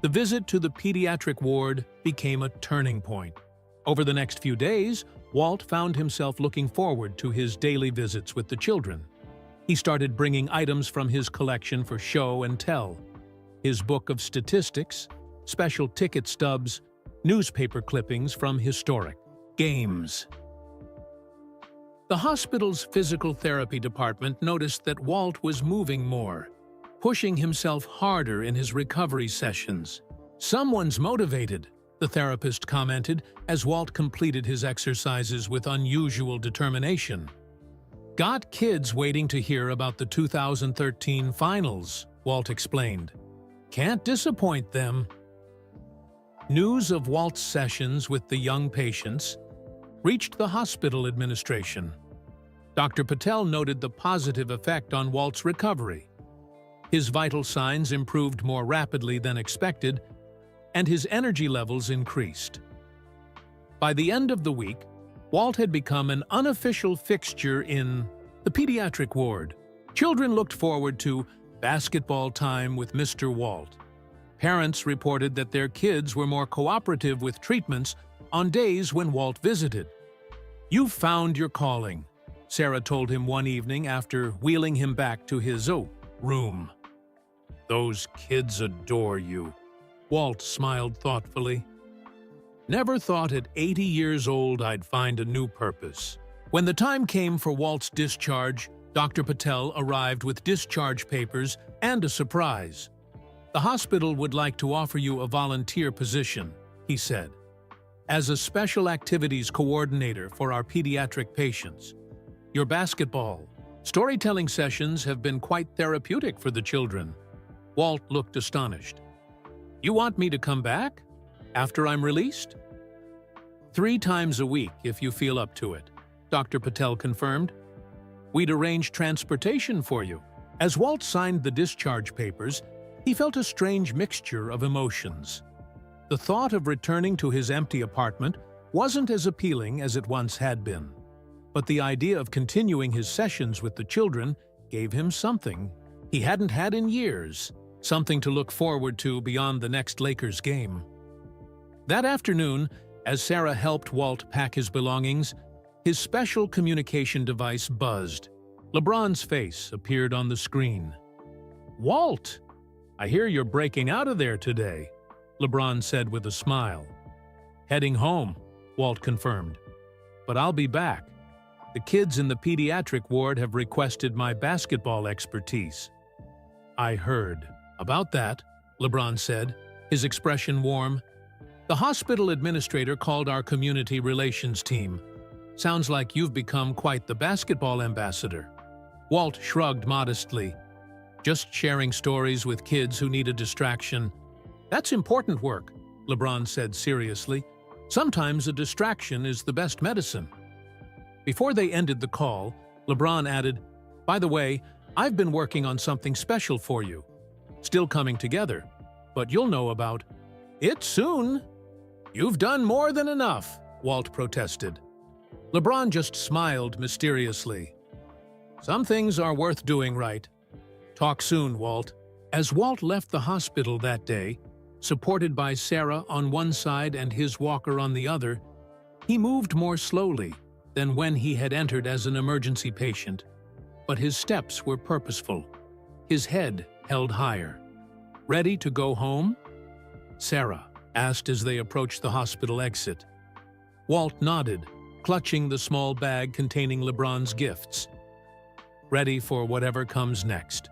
The visit to the pediatric ward became a turning point. Over the next few days, Walt found himself looking forward to his daily visits with the children. He started bringing items from his collection for show and tell. His book of statistics, special ticket stubs, newspaper clippings from historic games. The hospital's physical therapy department noticed that Walt was moving more, pushing himself harder in his recovery sessions. "Someone's motivated," the therapist commented as Walt completed his exercises with unusual determination. "Got kids waiting to hear about the 2013 finals," Walt explained. "Can't disappoint them." News of Walt's sessions with the young patients reached the hospital administration. Dr. Patel noted the positive effect on Walt's recovery. His vital signs improved more rapidly than expected, and his energy levels increased. By the end of the week, Walt had become an unofficial fixture in the pediatric ward. Children looked forward to basketball time with Mr. Walt. Parents reported that their kids were more cooperative with treatments on days when Walt visited. "You've found your calling," Sarah told him one evening after wheeling him back to his room. "Those kids adore you," Walt smiled thoughtfully. "Never thought at 80 years old I'd find a new purpose." When the time came for Walt's discharge, Dr. Patel arrived with discharge papers and a surprise. "The hospital would like to offer you a volunteer position," he said, "as a special activities coordinator for our pediatric patients. Your basketball, storytelling sessions have been quite therapeutic for the children." Walt looked astonished. "You want me to come back? After I'm released?" "3 times a week, if you feel up to it," Dr. Patel confirmed. "We'd arrange transportation for you." As Walt signed the discharge papers, he felt a strange mixture of emotions. The thought of returning to his empty apartment wasn't as appealing as it once had been. But the idea of continuing his sessions with the children gave him something he hadn't had in years, something to look forward to beyond the next Lakers game. That afternoon, as Sarah helped Walt pack his belongings, his special communication device buzzed. LeBron's face appeared on the screen. "Walt, I hear you're breaking out of there today," LeBron said with a smile. "Heading home," Walt confirmed. "But I'll be back. The kids in the pediatric ward have requested my basketball expertise." "I heard about that," LeBron said, his expression warm. "The hospital administrator called our community relations team. Sounds like you've become quite the basketball ambassador." Walt shrugged modestly. "Just sharing stories with kids who need a distraction. That's important work," LeBron said seriously. "Sometimes a distraction is the best medicine." Before they ended the call, LeBron added, "By the way, I've been working on something special for you. Still coming together, but you'll know about it soon." "You've done more than enough," Walt protested. LeBron just smiled mysteriously. "Some things are worth doing right. Talk soon, Walt." As Walt left the hospital that day, supported by Sarah on one side and his walker on the other, he moved more slowly than when he had entered as an emergency patient. But his steps were purposeful, his head held higher. "Ready to go home?" Sarah asked as they approached the hospital exit. Walt nodded, clutching the small bag containing LeBron's gifts. Ready for whatever comes next.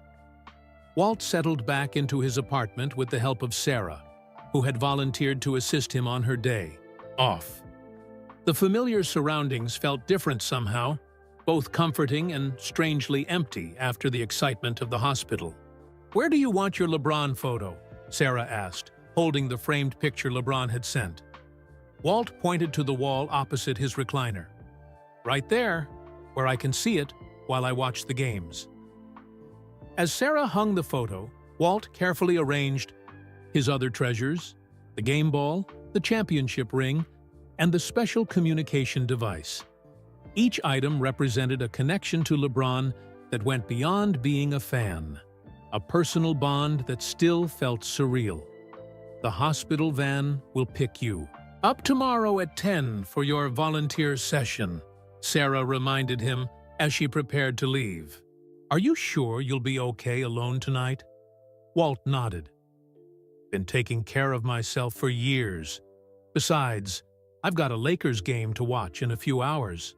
Walt settled back into his apartment with the help of Sarah, who had volunteered to assist him on her day off. The familiar surroundings felt different somehow, both comforting and strangely empty after the excitement of the hospital. "Where do you want your LeBron photo?" Sarah asked, holding the framed picture LeBron had sent. Walt pointed to the wall opposite his recliner. "Right there, where I can see it while I watch the games." As Sarah hung the photo, Walt carefully arranged his other treasures, the game ball, the championship ring, and the special communication device. Each item represented a connection to LeBron that went beyond being a fan, a personal bond that still felt surreal. "The hospital van will pick you up tomorrow at 10 for your volunteer session," Sarah reminded him as she prepared to leave. "Are you sure you'll be okay alone tonight?" Walt nodded. "Been taking care of myself for years. Besides, I've got a Lakers game to watch in a few hours."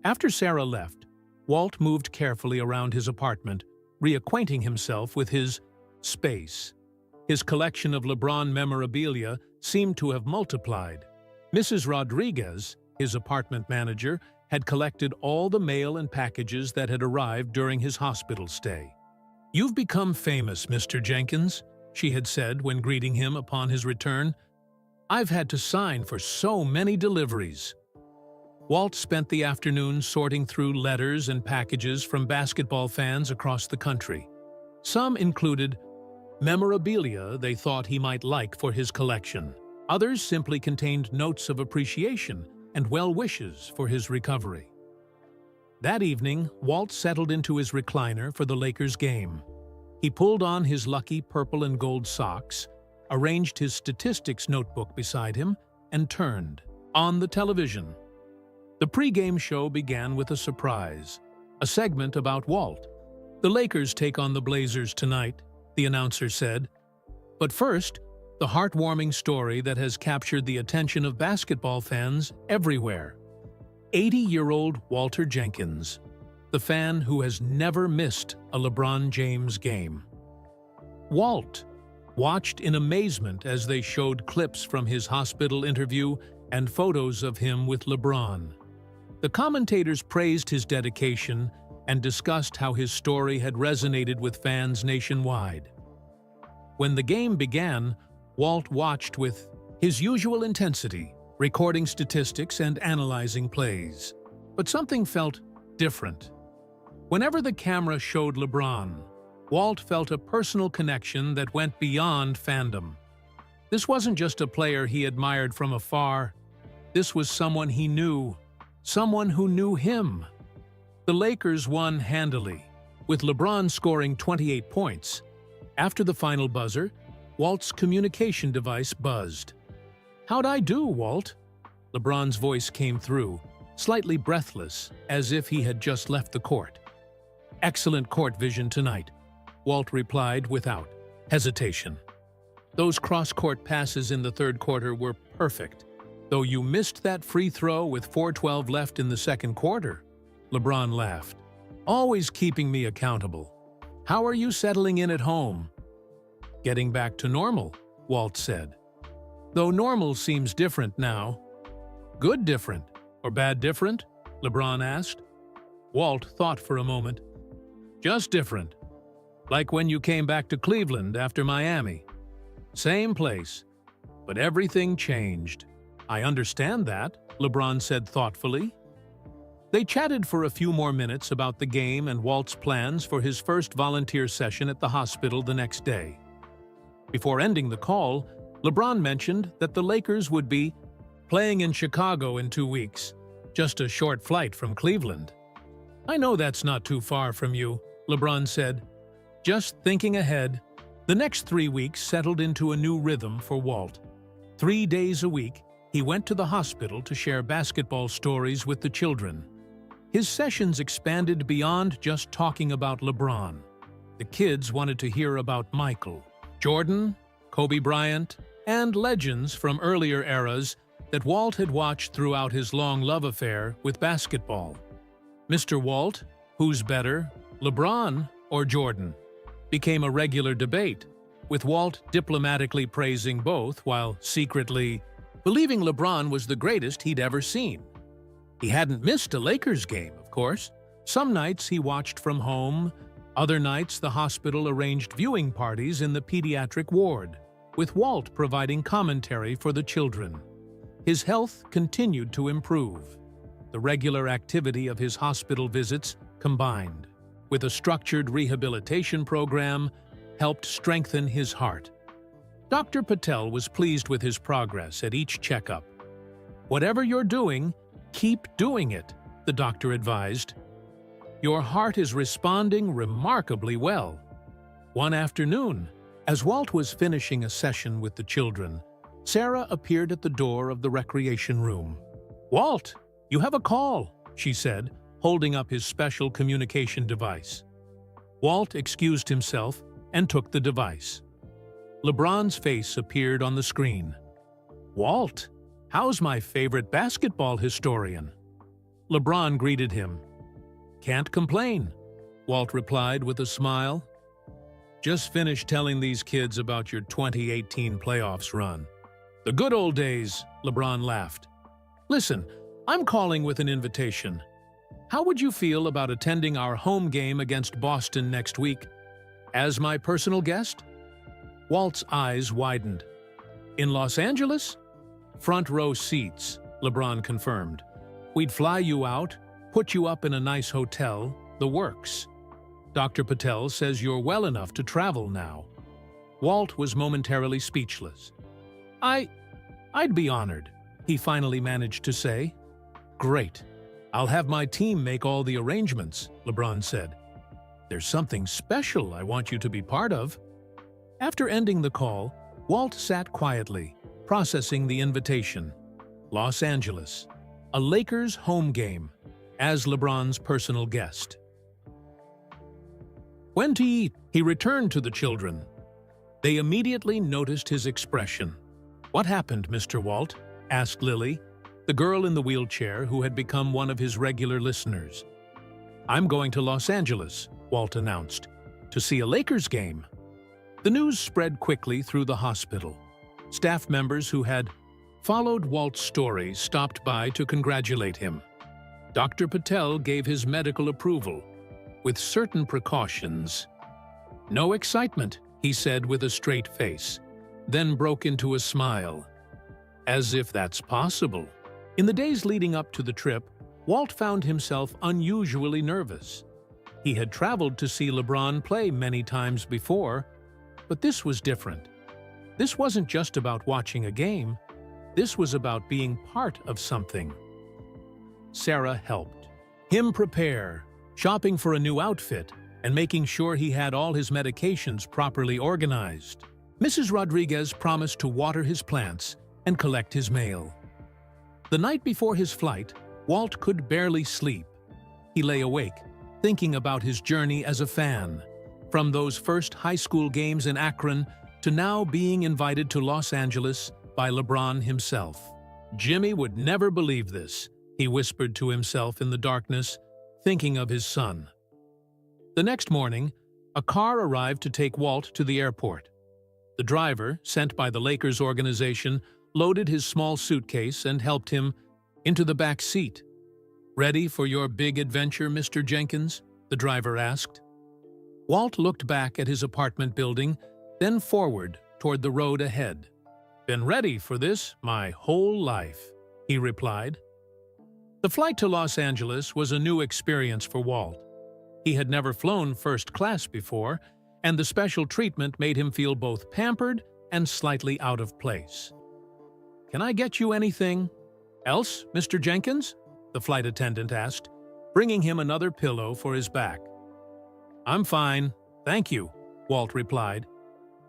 After Sarah left, Walt moved carefully around his apartment, reacquainting himself with his space. His collection of LeBron memorabilia seemed to have multiplied. Mrs. Rodriguez, his apartment manager, had collected all the mail and packages that had arrived during his hospital stay. "You've become famous, Mr. Jenkins," she had said when greeting him upon his return. "I've had to sign for so many deliveries." Walt spent the afternoon sorting through letters and packages from basketball fans across the country. Some included memorabilia they thought he might like for his collection. Others simply contained notes of appreciation and well wishes for his recovery. That evening, Walt settled into his recliner for the Lakers game. He pulled on his lucky purple and gold socks, arranged his statistics notebook beside him, and turned on the television. The pregame show began with a surprise, a segment about Walt. "The Lakers take on the Blazers tonight," the announcer said. "But first, the heartwarming story that has captured the attention of basketball fans everywhere. 80-year-old Walter Jenkins, the fan who has never missed a LeBron James game." Walt watched in amazement as they showed clips from his hospital interview and photos of him with LeBron. The commentators praised his dedication and discussed how his story had resonated with fans nationwide. When the game began, Walt watched with his usual intensity, recording statistics and analyzing plays. But something felt different. Whenever the camera showed LeBron, Walt felt a personal connection that went beyond fandom. This wasn't just a player he admired from afar. This was someone he knew, someone who knew him. The Lakers won handily, with LeBron scoring 28 points. After the final buzzer, Walt's communication device buzzed. "How'd I do, Walt?" LeBron's voice came through, slightly breathless, as if he had just left the court. "Excellent court vision tonight," Walt replied without hesitation. "Those cross-court passes in the third quarter were perfect. though you missed that free throw with 4:12 left in the second quarter," LeBron laughed. "Always keeping me accountable. How are you settling in at home?" "Getting back to normal," Walt said. "Though normal seems different now." "Good different, or bad different?" LeBron asked. Walt thought for a moment. "Just different. Like when you came back to Cleveland after Miami. Same place, but everything changed." "I understand that," LeBron said thoughtfully. They chatted for a few more minutes about the game and Walt's plans for his first volunteer session at the hospital the next day. Before ending the call, LeBron mentioned that the Lakers would be playing in Chicago in 2 weeks, just a short flight from Cleveland. "I know that's not too far from you," LeBron said. Just thinking ahead, the next 3 weeks settled into a new rhythm for Walt. 3 days a week, he went to the hospital to share basketball stories with the children. His sessions expanded beyond just talking about LeBron. The kids wanted to hear about Michael, Jordan, Kobe Bryant, and legends from earlier eras that Walt had watched throughout his long love affair with basketball. Mr. Walt, who's better, LeBron or Jordan, became a regular debate, with Walt diplomatically praising both while secretly believing LeBron was the greatest he'd ever seen. He hadn't missed a Lakers game, of course. Some nights he watched from home, other nights the hospital arranged viewing parties in the pediatric ward, with Walt providing commentary for the children. His health continued to improve. The regular activity of his hospital visits, combined with a structured rehabilitation program, helped strengthen his heart. Dr. Patel was pleased with his progress at each checkup. "Whatever you're doing, keep doing it," the doctor advised. "Your heart is responding remarkably well." One afternoon, as Walt was finishing a session with the children, Sarah appeared at the door of the recreation room. "Walt, you have a call," she said, holding up his special communication device. Walt excused himself and took the device. LeBron's face appeared on the screen. "Walt, how's my favorite basketball historian?" LeBron greeted him. "Can't complain," Walt replied with a smile. "Just finished telling these kids about your 2018 playoffs run." "The good old days," LeBron laughed. "Listen, I'm calling with an invitation. How would you feel about attending our home game against Boston next week? As my personal guest?" Walt's eyes widened. "In Los Angeles?" "Front row seats," LeBron confirmed. "We'd fly you out, put you up in a nice hotel, the works. Dr. Patel says you're well enough to travel now." Walt was momentarily speechless. I'd be honored," he finally managed to say. "Great. I'll have my team make all the arrangements," LeBron said. "There's something special I want you to be part of." After ending the call, Walt sat quietly, processing the invitation. Los Angeles, a Lakers home game, as LeBron's personal guest. When to eat, he returned to the children. They immediately noticed his expression. "What happened, Mr. Walt?" asked Lily, the girl in the wheelchair who had become one of his regular listeners. "I'm going to Los Angeles," Walt announced, "to see a Lakers game." The news spread quickly through the hospital. Staff members who had followed Walt's story stopped by to congratulate him. Dr. Patel gave his medical approval, with certain precautions. "No excitement," he said with a straight face, then broke into a smile. As if that's possible. In the days leading up to the trip, Walt found himself unusually nervous. He had traveled to see LeBron play many times before, but this was different. This wasn't just about watching a game. This was about being part of something. Sarah helped him prepare, shopping for a new outfit, and making sure he had all his medications properly organized. Mrs. Rodriguez promised to water his plants and collect his mail. The night before his flight, Walt could barely sleep. He lay awake, thinking about his journey as a fan, from those first high school games in Akron to now being invited to Los Angeles by LeBron himself. Jimmy would never believe this, he whispered to himself in the darkness, thinking of his son. The next morning, a car arrived to take Walt to the airport. The driver, sent by the Lakers organization, loaded his small suitcase and helped him into the back seat. "Ready for your big adventure, Mr. Jenkins?" the driver asked. Walt looked back at his apartment building, then forward toward the road ahead. "Been ready for this my whole life," he replied. The flight to Los Angeles was a new experience for Walt. He had never flown first class before, and the special treatment made him feel both pampered and slightly out of place. "Can I get you anything else, Mr. Jenkins?" the flight attendant asked, bringing him another pillow for his back. "I'm fine, thank you," Walt replied,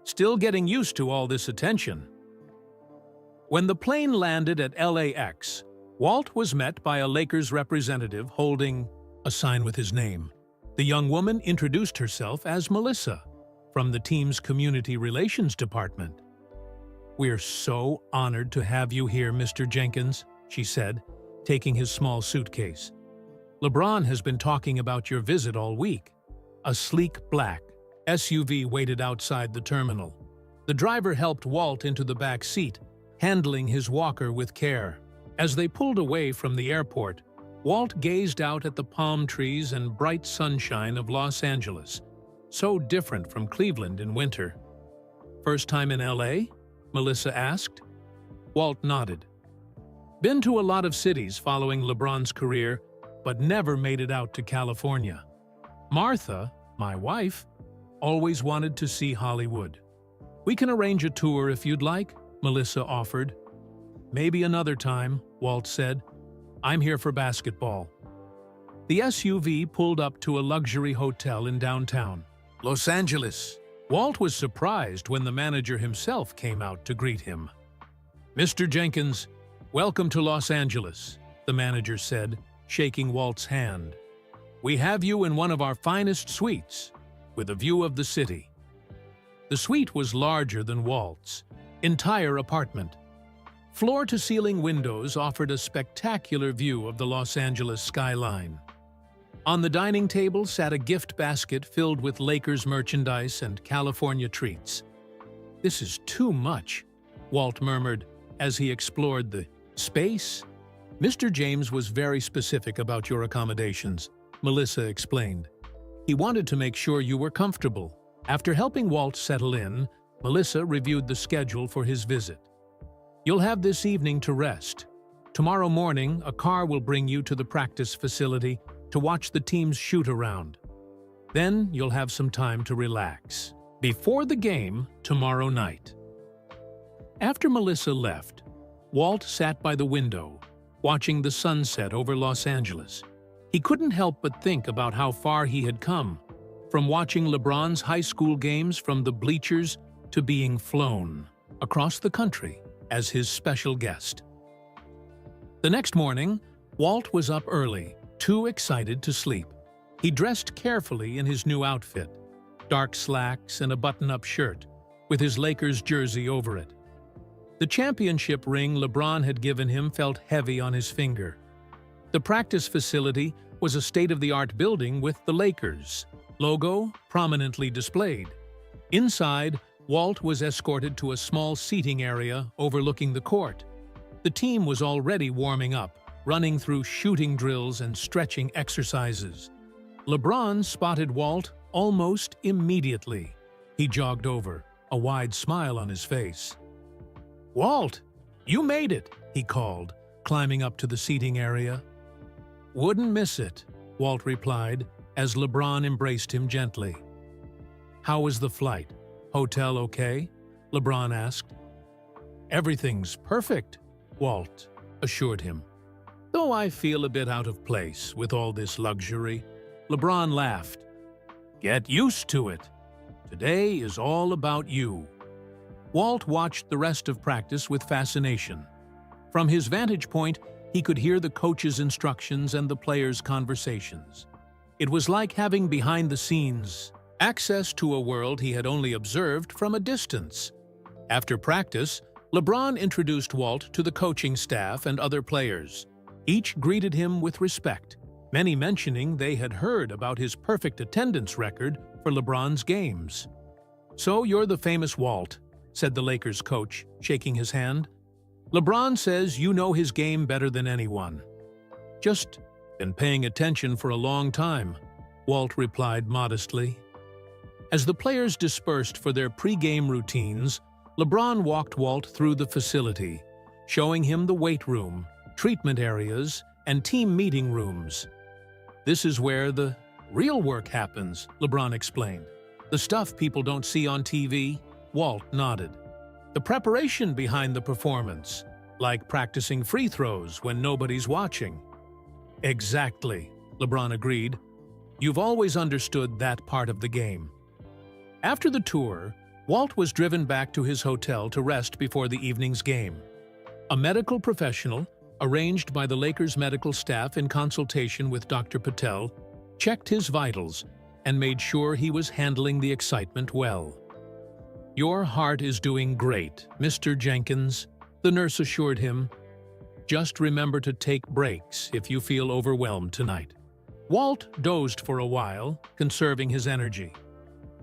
still getting used to all this attention. When the plane landed at LAX, Walt was met by a Lakers representative holding a sign with his name. The young woman introduced herself as Melissa, from the team's Community Relations Department. "We're so honored to have you here, Mr. Jenkins," she said, taking his small suitcase. "LeBron has been talking about your visit all week." A sleek black SUV waited outside the terminal. The driver helped Walt into the back seat, handling his walker with care. As they pulled away from the airport, Walt gazed out at the palm trees and bright sunshine of Los Angeles, so different from Cleveland in winter. "First time in LA?" Melissa asked. Walt nodded. "Been to a lot of cities following LeBron's career, but never made it out to California. Martha, my wife, always wanted to see Hollywood. We can arrange a tour if you'd like," Melissa offered. "Maybe another time," Walt said. "I'm here for basketball." The SUV pulled up to a luxury hotel in downtown Los Angeles. Walt was surprised when the manager himself came out to greet him. "Mr. Jenkins, welcome to Los Angeles," the manager said, shaking Walt's hand. "We have you in one of our finest suites, with a view of the city." The suite was larger than Walt's entire apartment. Floor-to-ceiling windows offered a spectacular view of the Los Angeles skyline. On the dining table sat a gift basket filled with Lakers merchandise and California treats. "This is too much," Walt murmured as he explored the space. "Mr. James was very specific about your accommodations," Melissa explained. "He wanted to make sure you were comfortable." After helping Walt settle in, Melissa reviewed the schedule for his visit. "You'll have this evening to rest. Tomorrow morning, a car will bring you to the practice facility to watch the team's shoot-around. Then you'll have some time to relax before the game tomorrow night." After Melissa left, Walt sat by the window, watching the sunset over Los Angeles. He couldn't help but think about how far he had come, from watching LeBron's high school games from the bleachers to being flown across the country as his special guest. The next morning, Walt was up early, too excited to sleep. He dressed carefully in his new outfit, dark slacks and a button-up shirt, with his Lakers jersey over it. The championship ring LeBron had given him felt heavy on his finger. The practice facility was a state-of-the-art building with the Lakers logo prominently displayed. Inside, Walt was escorted to a small seating area overlooking the court. The team was already warming up, running through shooting drills and stretching exercises. LeBron spotted Walt almost immediately. He jogged over, a wide smile on his face. "Walt, you made it," he called, climbing up to the seating area. "Wouldn't miss it," Walt replied, as LeBron embraced him gently. "How was the flight? Hotel okay?" LeBron asked. "Everything's perfect," Walt assured him. "Though I feel a bit out of place with all this luxury." LeBron laughed. "Get used to it. Today is all about you." Walt watched the rest of practice with fascination. From his vantage point, he could hear the coach's instructions and the players' conversations. It was like having behind-the-scenes access to a world he had only observed from a distance. After practice, LeBron introduced Walt to the coaching staff and other players. Each greeted him with respect, many mentioning they had heard about his perfect attendance record for LeBron's games. "So you're the famous Walt," said the Lakers coach, shaking his hand. "LeBron says you know his game better than anyone." "Just been paying attention for a long time," Walt replied modestly. As the players dispersed for their pre-game routines, LeBron walked Walt through the facility, showing him the weight room, treatment areas, and team meeting rooms. "This is where the real work happens," LeBron explained. "The stuff people don't see on TV." Walt nodded. "The preparation behind the performance, like practicing free throws when nobody's watching." "Exactly," LeBron agreed. "You've always understood that part of the game." After the tour, Walt was driven back to his hotel to rest before the evening's game. A medical professional, arranged by the Lakers medical staff in consultation with Dr. Patel, checked his vitals and made sure he was handling the excitement well. "Your heart is doing great, Mr. Jenkins," the nurse assured him. "Just remember to take breaks if you feel overwhelmed tonight." Walt dozed for a while, conserving his energy.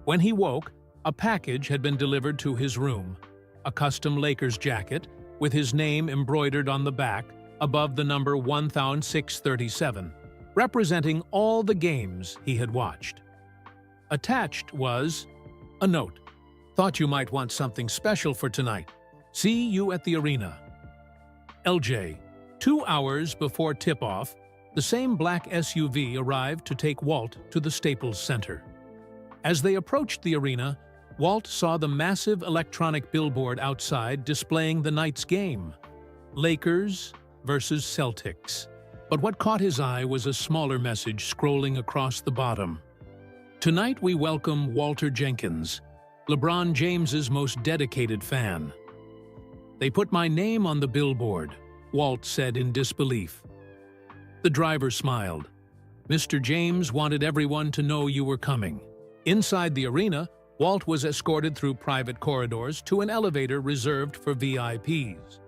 When he woke, a package had been delivered to his room, a custom Lakers jacket with his name embroidered on the back above the number 1637, representing all the games he had watched. Attached was a note. "Thought you might want something special for tonight. See you at the arena. LJ." 2 hours before tip-off, the same black SUV arrived to take Walt to the Staples Center. As they approached the arena, Walt saw the massive electronic billboard outside displaying the night's game, Lakers versus Celtics. But what caught his eye was a smaller message scrolling across the bottom. "Tonight we welcome Walter Jenkins, LeBron James's most dedicated fan." "They put my name on the billboard," Walt said in disbelief. The driver smiled. "Mr. James wanted everyone to know you were coming." Inside the arena, Walt was escorted through private corridors to an elevator reserved for VIPs.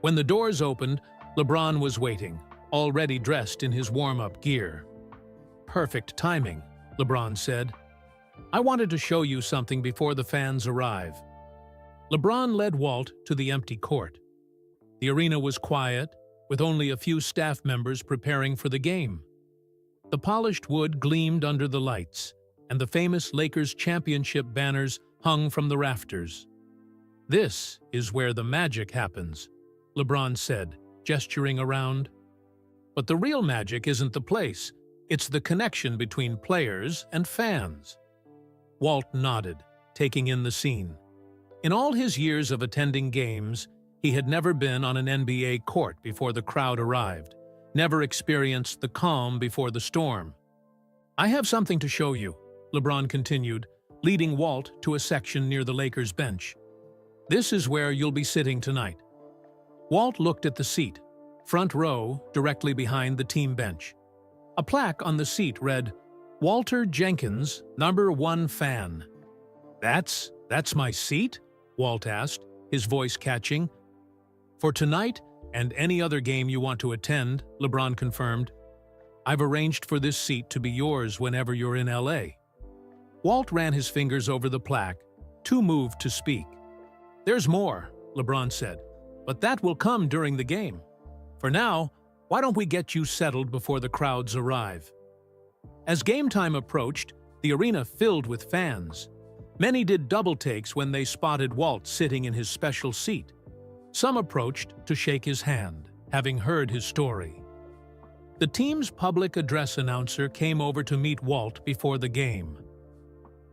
When the doors opened, LeBron was waiting, already dressed in his warm-up gear. "Perfect timing," LeBron said. "I wanted to show you something before the fans arrive." LeBron led Walt to the empty court. The arena was quiet, with only a few staff members preparing for the game. The polished wood gleamed under the lights, and the famous Lakers championship banners hung from the rafters. "This is where the magic happens," LeBron said, gesturing around. "But the real magic isn't the place, it's the connection between players and fans." Walt nodded, taking in the scene. In all his years of attending games, he had never been on an NBA court before the crowd arrived, never experienced the calm before the storm. "I have something to show you," LeBron continued, leading Walt to a section near the Lakers bench. "This is where you'll be sitting tonight." Walt looked at the seat, front row, directly behind the team bench. A plaque on the seat read, "Walter Jenkins, #1 fan." That's my seat?" Walt asked, his voice catching. "For tonight and any other game you want to attend," LeBron confirmed. "I've arranged for this seat to be yours whenever you're in LA." Walt ran his fingers over the plaque, too moved to speak. "There's more," LeBron said, "but that will come during the game. For now, why don't we get you settled before the crowds arrive?" As game time approached, the arena filled with fans. Many did double takes when they spotted Walt sitting in his special seat. Some approached to shake his hand, having heard his story. The team's public address announcer came over to meet Walt before the game.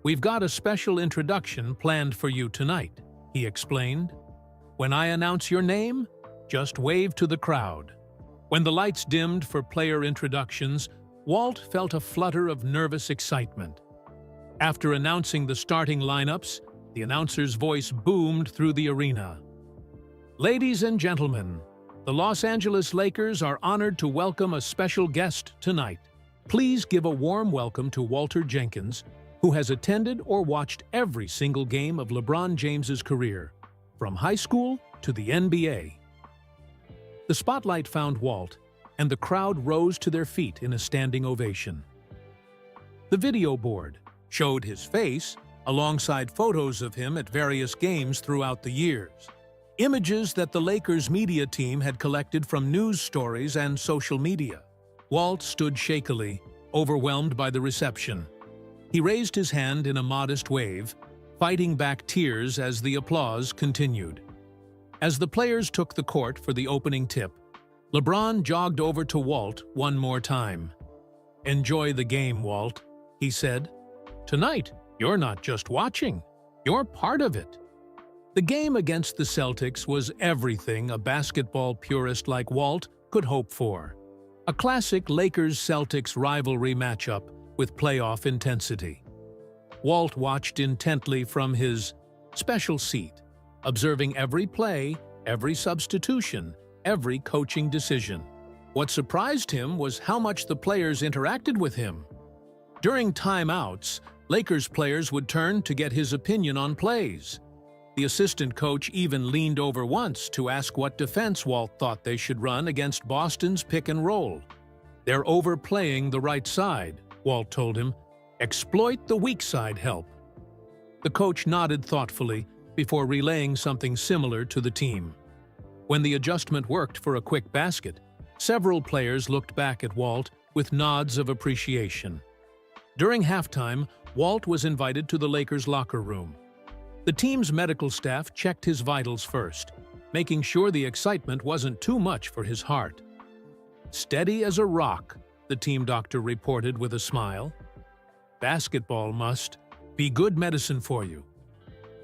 "We've got a special introduction planned for you tonight," he explained. "When I announce your name, just wave to the crowd." When the lights dimmed for player introductions, Walt felt a flutter of nervous excitement. After announcing the starting lineups, the announcer's voice boomed through the arena. "Ladies and gentlemen, the Los Angeles Lakers are honored to welcome a special guest tonight. Please give a warm welcome to Walter Jenkins, who has attended or watched every single game of LeBron James's career, from high school to the NBA. The spotlight found Walt, and the crowd rose to their feet in a standing ovation. The video board showed his face alongside photos of him at various games throughout the years, images that the Lakers media team had collected from news stories and social media. Walt stood shakily, overwhelmed by the reception. He raised his hand in a modest wave, fighting back tears as the applause continued. As the players took the court for the opening tip, LeBron jogged over to Walt one more time. "Enjoy the game, Walt," he said. "Tonight, you're not just watching, you're part of it." The game against the Celtics was everything a basketball purist like Walt could hope for. A classic Lakers-Celtics rivalry matchup with playoff intensity. Walt watched intently from his special seat, observing every play, every substitution, every coaching decision. What surprised him was how much the players interacted with him. During timeouts, Lakers players would turn to get his opinion on plays. The assistant coach even leaned over once to ask what defense Walt thought they should run against Boston's pick and roll. "They're overplaying the right side," Walt told him. "Exploit the weak side help." The coach nodded thoughtfully before relaying something similar to the team. When the adjustment worked for a quick basket, several players looked back at Walt with nods of appreciation. During halftime, Walt was invited to the Lakers' locker room. The team's medical staff checked his vitals first, making sure the excitement wasn't too much for his heart. "Steady as a rock," the team doctor reported with a smile. "Basketball must be good medicine for you."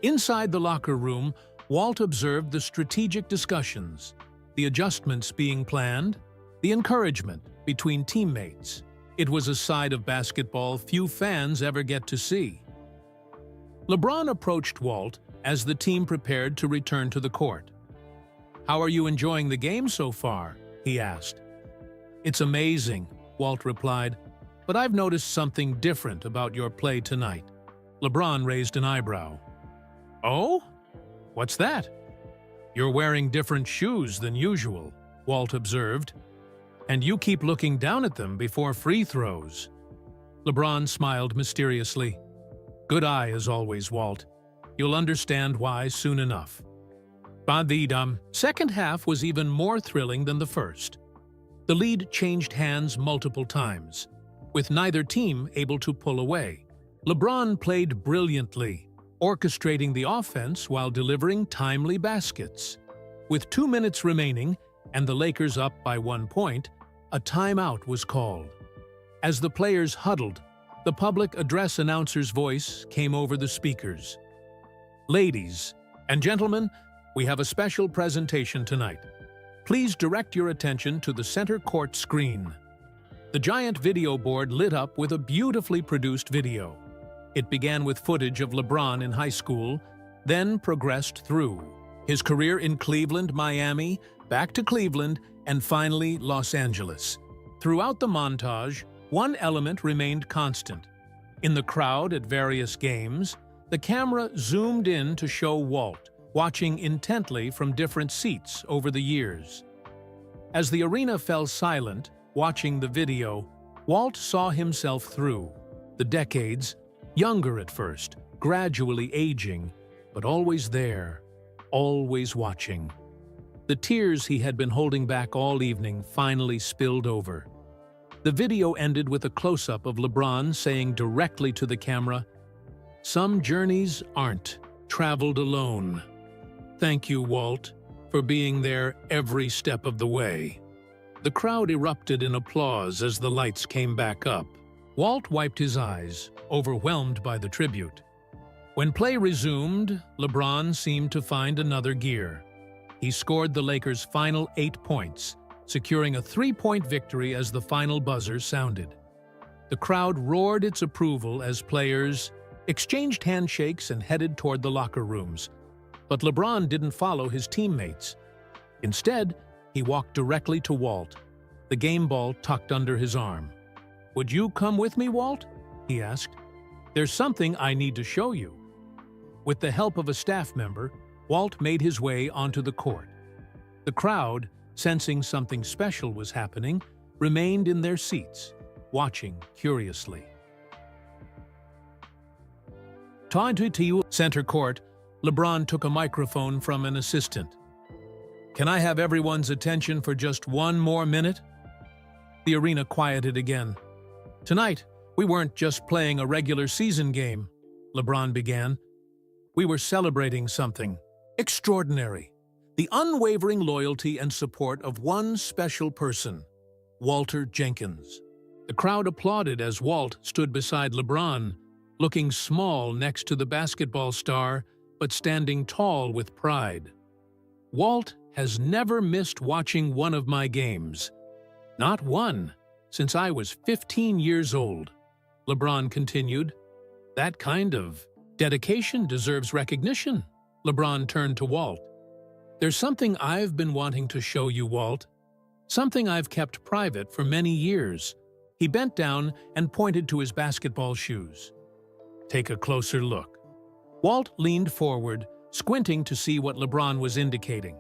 Inside the locker room, Walt observed the strategic discussions, the adjustments being planned, the encouragement between teammates. It was a side of basketball few fans ever get to see. LeBron approached Walt as the team prepared to return to the court. "How are you enjoying the game so far?" he asked. "It's amazing," Walt replied, "but I've noticed something different about your play tonight." LeBron raised an eyebrow. "Oh? What's that?" "You're wearing different shoes than usual," Walt observed. "And you keep looking down at them before free throws." LeBron smiled mysteriously. "Good eye as always, Walt. You'll understand why soon enough." The second half was even more thrilling than the first. The lead changed hands multiple times, with neither team able to pull away. LeBron played brilliantly, orchestrating the offense while delivering timely baskets. With 2 minutes remaining and the Lakers up by 1 point, a timeout was called. As the players huddled, the public address announcer's voice came over the speakers. "Ladies and gentlemen, we have a special presentation tonight. Please direct your attention to the center court screen." The giant video board lit up with a beautifully produced video. It began with footage of LeBron in high school, then progressed through his career in Cleveland, Miami, back to Cleveland, and finally Los Angeles. Throughout the montage, one element remained constant. In the crowd at various games, the camera zoomed in to show Walt, watching intently from different seats over the years. As the arena fell silent, watching the video, Walt saw himself through the decades, younger at first, gradually aging, but always there, always watching. The tears he had been holding back all evening finally spilled over. The video ended with a close-up of LeBron saying directly to the camera, "Some journeys aren't traveled alone." Thank you, Walt, for being there every step of the way. The crowd erupted in applause as the lights came back up. Walt wiped his eyes, overwhelmed by the tribute. When play resumed, LeBron seemed to find another gear. He scored the Lakers' final 8 points, securing a 3-point victory as the final buzzer sounded. The crowd roared its approval as players exchanged handshakes and headed toward the locker rooms. But LeBron didn't follow his teammates. Instead, he walked directly to Walt, the game ball tucked under his arm. "Would you come with me, Walt?" he asked. "There's something I need to show you." With the help of a staff member, Walt made his way onto the court. The crowd, sensing something special was happening, remained in their seats, watching curiously. Tied to you, center court, LeBron took a microphone from an assistant. "Can I have everyone's attention for just one more minute?" The arena quieted again. "Tonight, we weren't just playing a regular season game," LeBron began. "We were celebrating something extraordinary. The unwavering loyalty and support of one special person, Walter Jenkins." The crowd applauded as Walt stood beside LeBron, looking small next to the basketball star, but standing tall with pride. "Walt has never missed watching one of my games. Not one, since I was 15 years old," LeBron continued. "That kind of dedication deserves recognition." LeBron turned to Walt. "There's something I've been wanting to show you, Walt. Something I've kept private for many years." He bent down and pointed to his basketball shoes. "Take a closer look." Walt leaned forward, squinting to see what LeBron was indicating.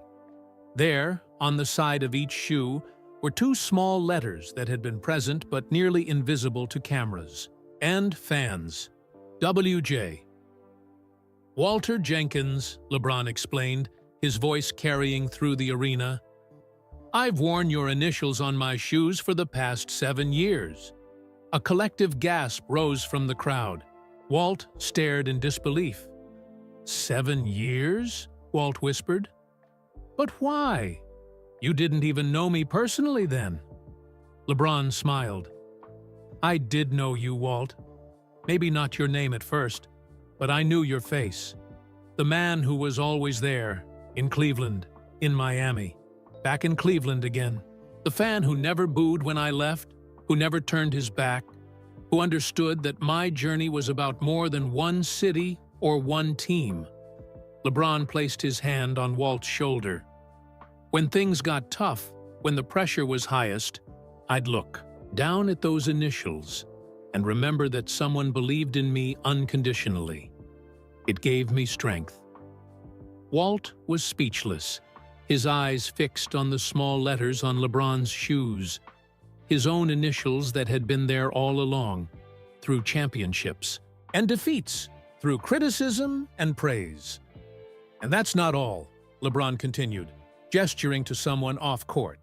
There, on the side of each shoe, were two small letters that had been present but nearly invisible to cameras and fans. WJ. "Walter Jenkins," LeBron explained, his voice carrying through the arena. "I've worn your initials on my shoes for the past 7 years." A collective gasp rose from the crowd. Walt stared in disbelief. "7 years?" Walt whispered. "But why? You didn't even know me personally then." LeBron smiled. "I did know you, Walt. Maybe not your name at first, but I knew your face. The man who was always there, in Cleveland, in Miami, back in Cleveland again. The fan who never booed when I left, who never turned his back, who understood that my journey was about more than one city or one team." LeBron placed his hand on Walt's shoulder. "When things got tough, when the pressure was highest, I'd look down at those initials and remember that someone believed in me unconditionally. It gave me strength." Walt was speechless, his eyes fixed on the small letters on LeBron's shoes, his own initials that had been there all along, through championships and defeats, through criticism and praise. "And that's not all," LeBron continued, gesturing to someone off court.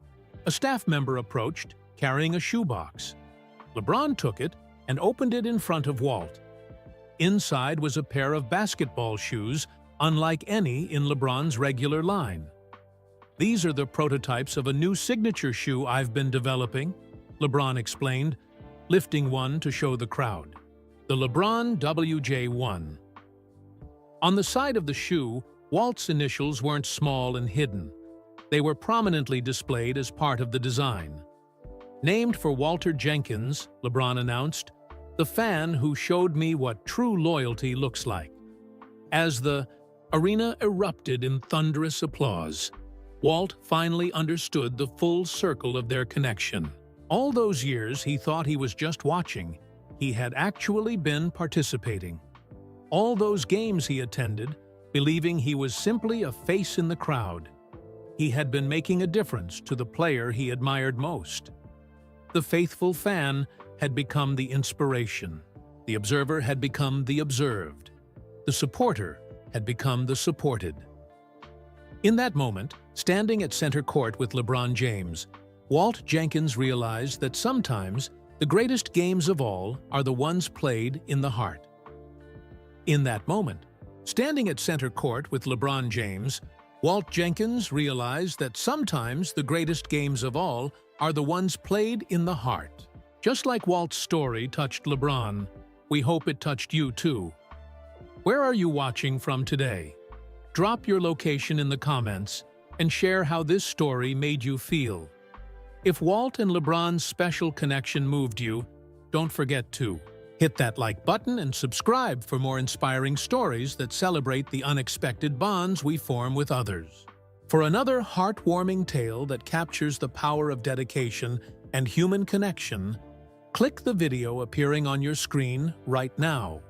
A staff member approached, carrying a shoebox. LeBron took it and opened it in front of Walt. Inside was a pair of basketball shoes, unlike any in LeBron's regular line. "These are the prototypes of a new signature shoe I've been developing," LeBron explained, lifting one to show the crowd. The LeBron WJ1. On the side of the shoe, Walt's initials weren't small and hidden. They were prominently displayed as part of the design. "Named for Walter Jenkins," LeBron announced, "the fan who showed me what true loyalty looks like." As the arena erupted in thunderous applause, Walt finally understood the full circle of their connection. All those years he thought he was just watching, he had actually been participating. All those games he attended, believing he was simply a face in the crowd, he had been making a difference to the player he admired most. The faithful fan had become the inspiration. The observer had become the observed. The supporter had become the supported. In that moment, standing at center court with LeBron James, Walt Jenkins realized that sometimes the greatest games of all are the ones played in the heart. In that moment, standing at center court with LeBron James, Walt Jenkins realized that sometimes the greatest games of all are the ones played in the heart. Just like Walt's story touched LeBron, we hope it touched you too. Where are you watching from today? Drop your location in the comments and share how this story made you feel. If Walt and LeBron's special connection moved you, don't forget to hit that like button and subscribe for more inspiring stories that celebrate the unexpected bonds we form with others. For another heartwarming tale that captures the power of dedication and human connection, click the video appearing on your screen right now.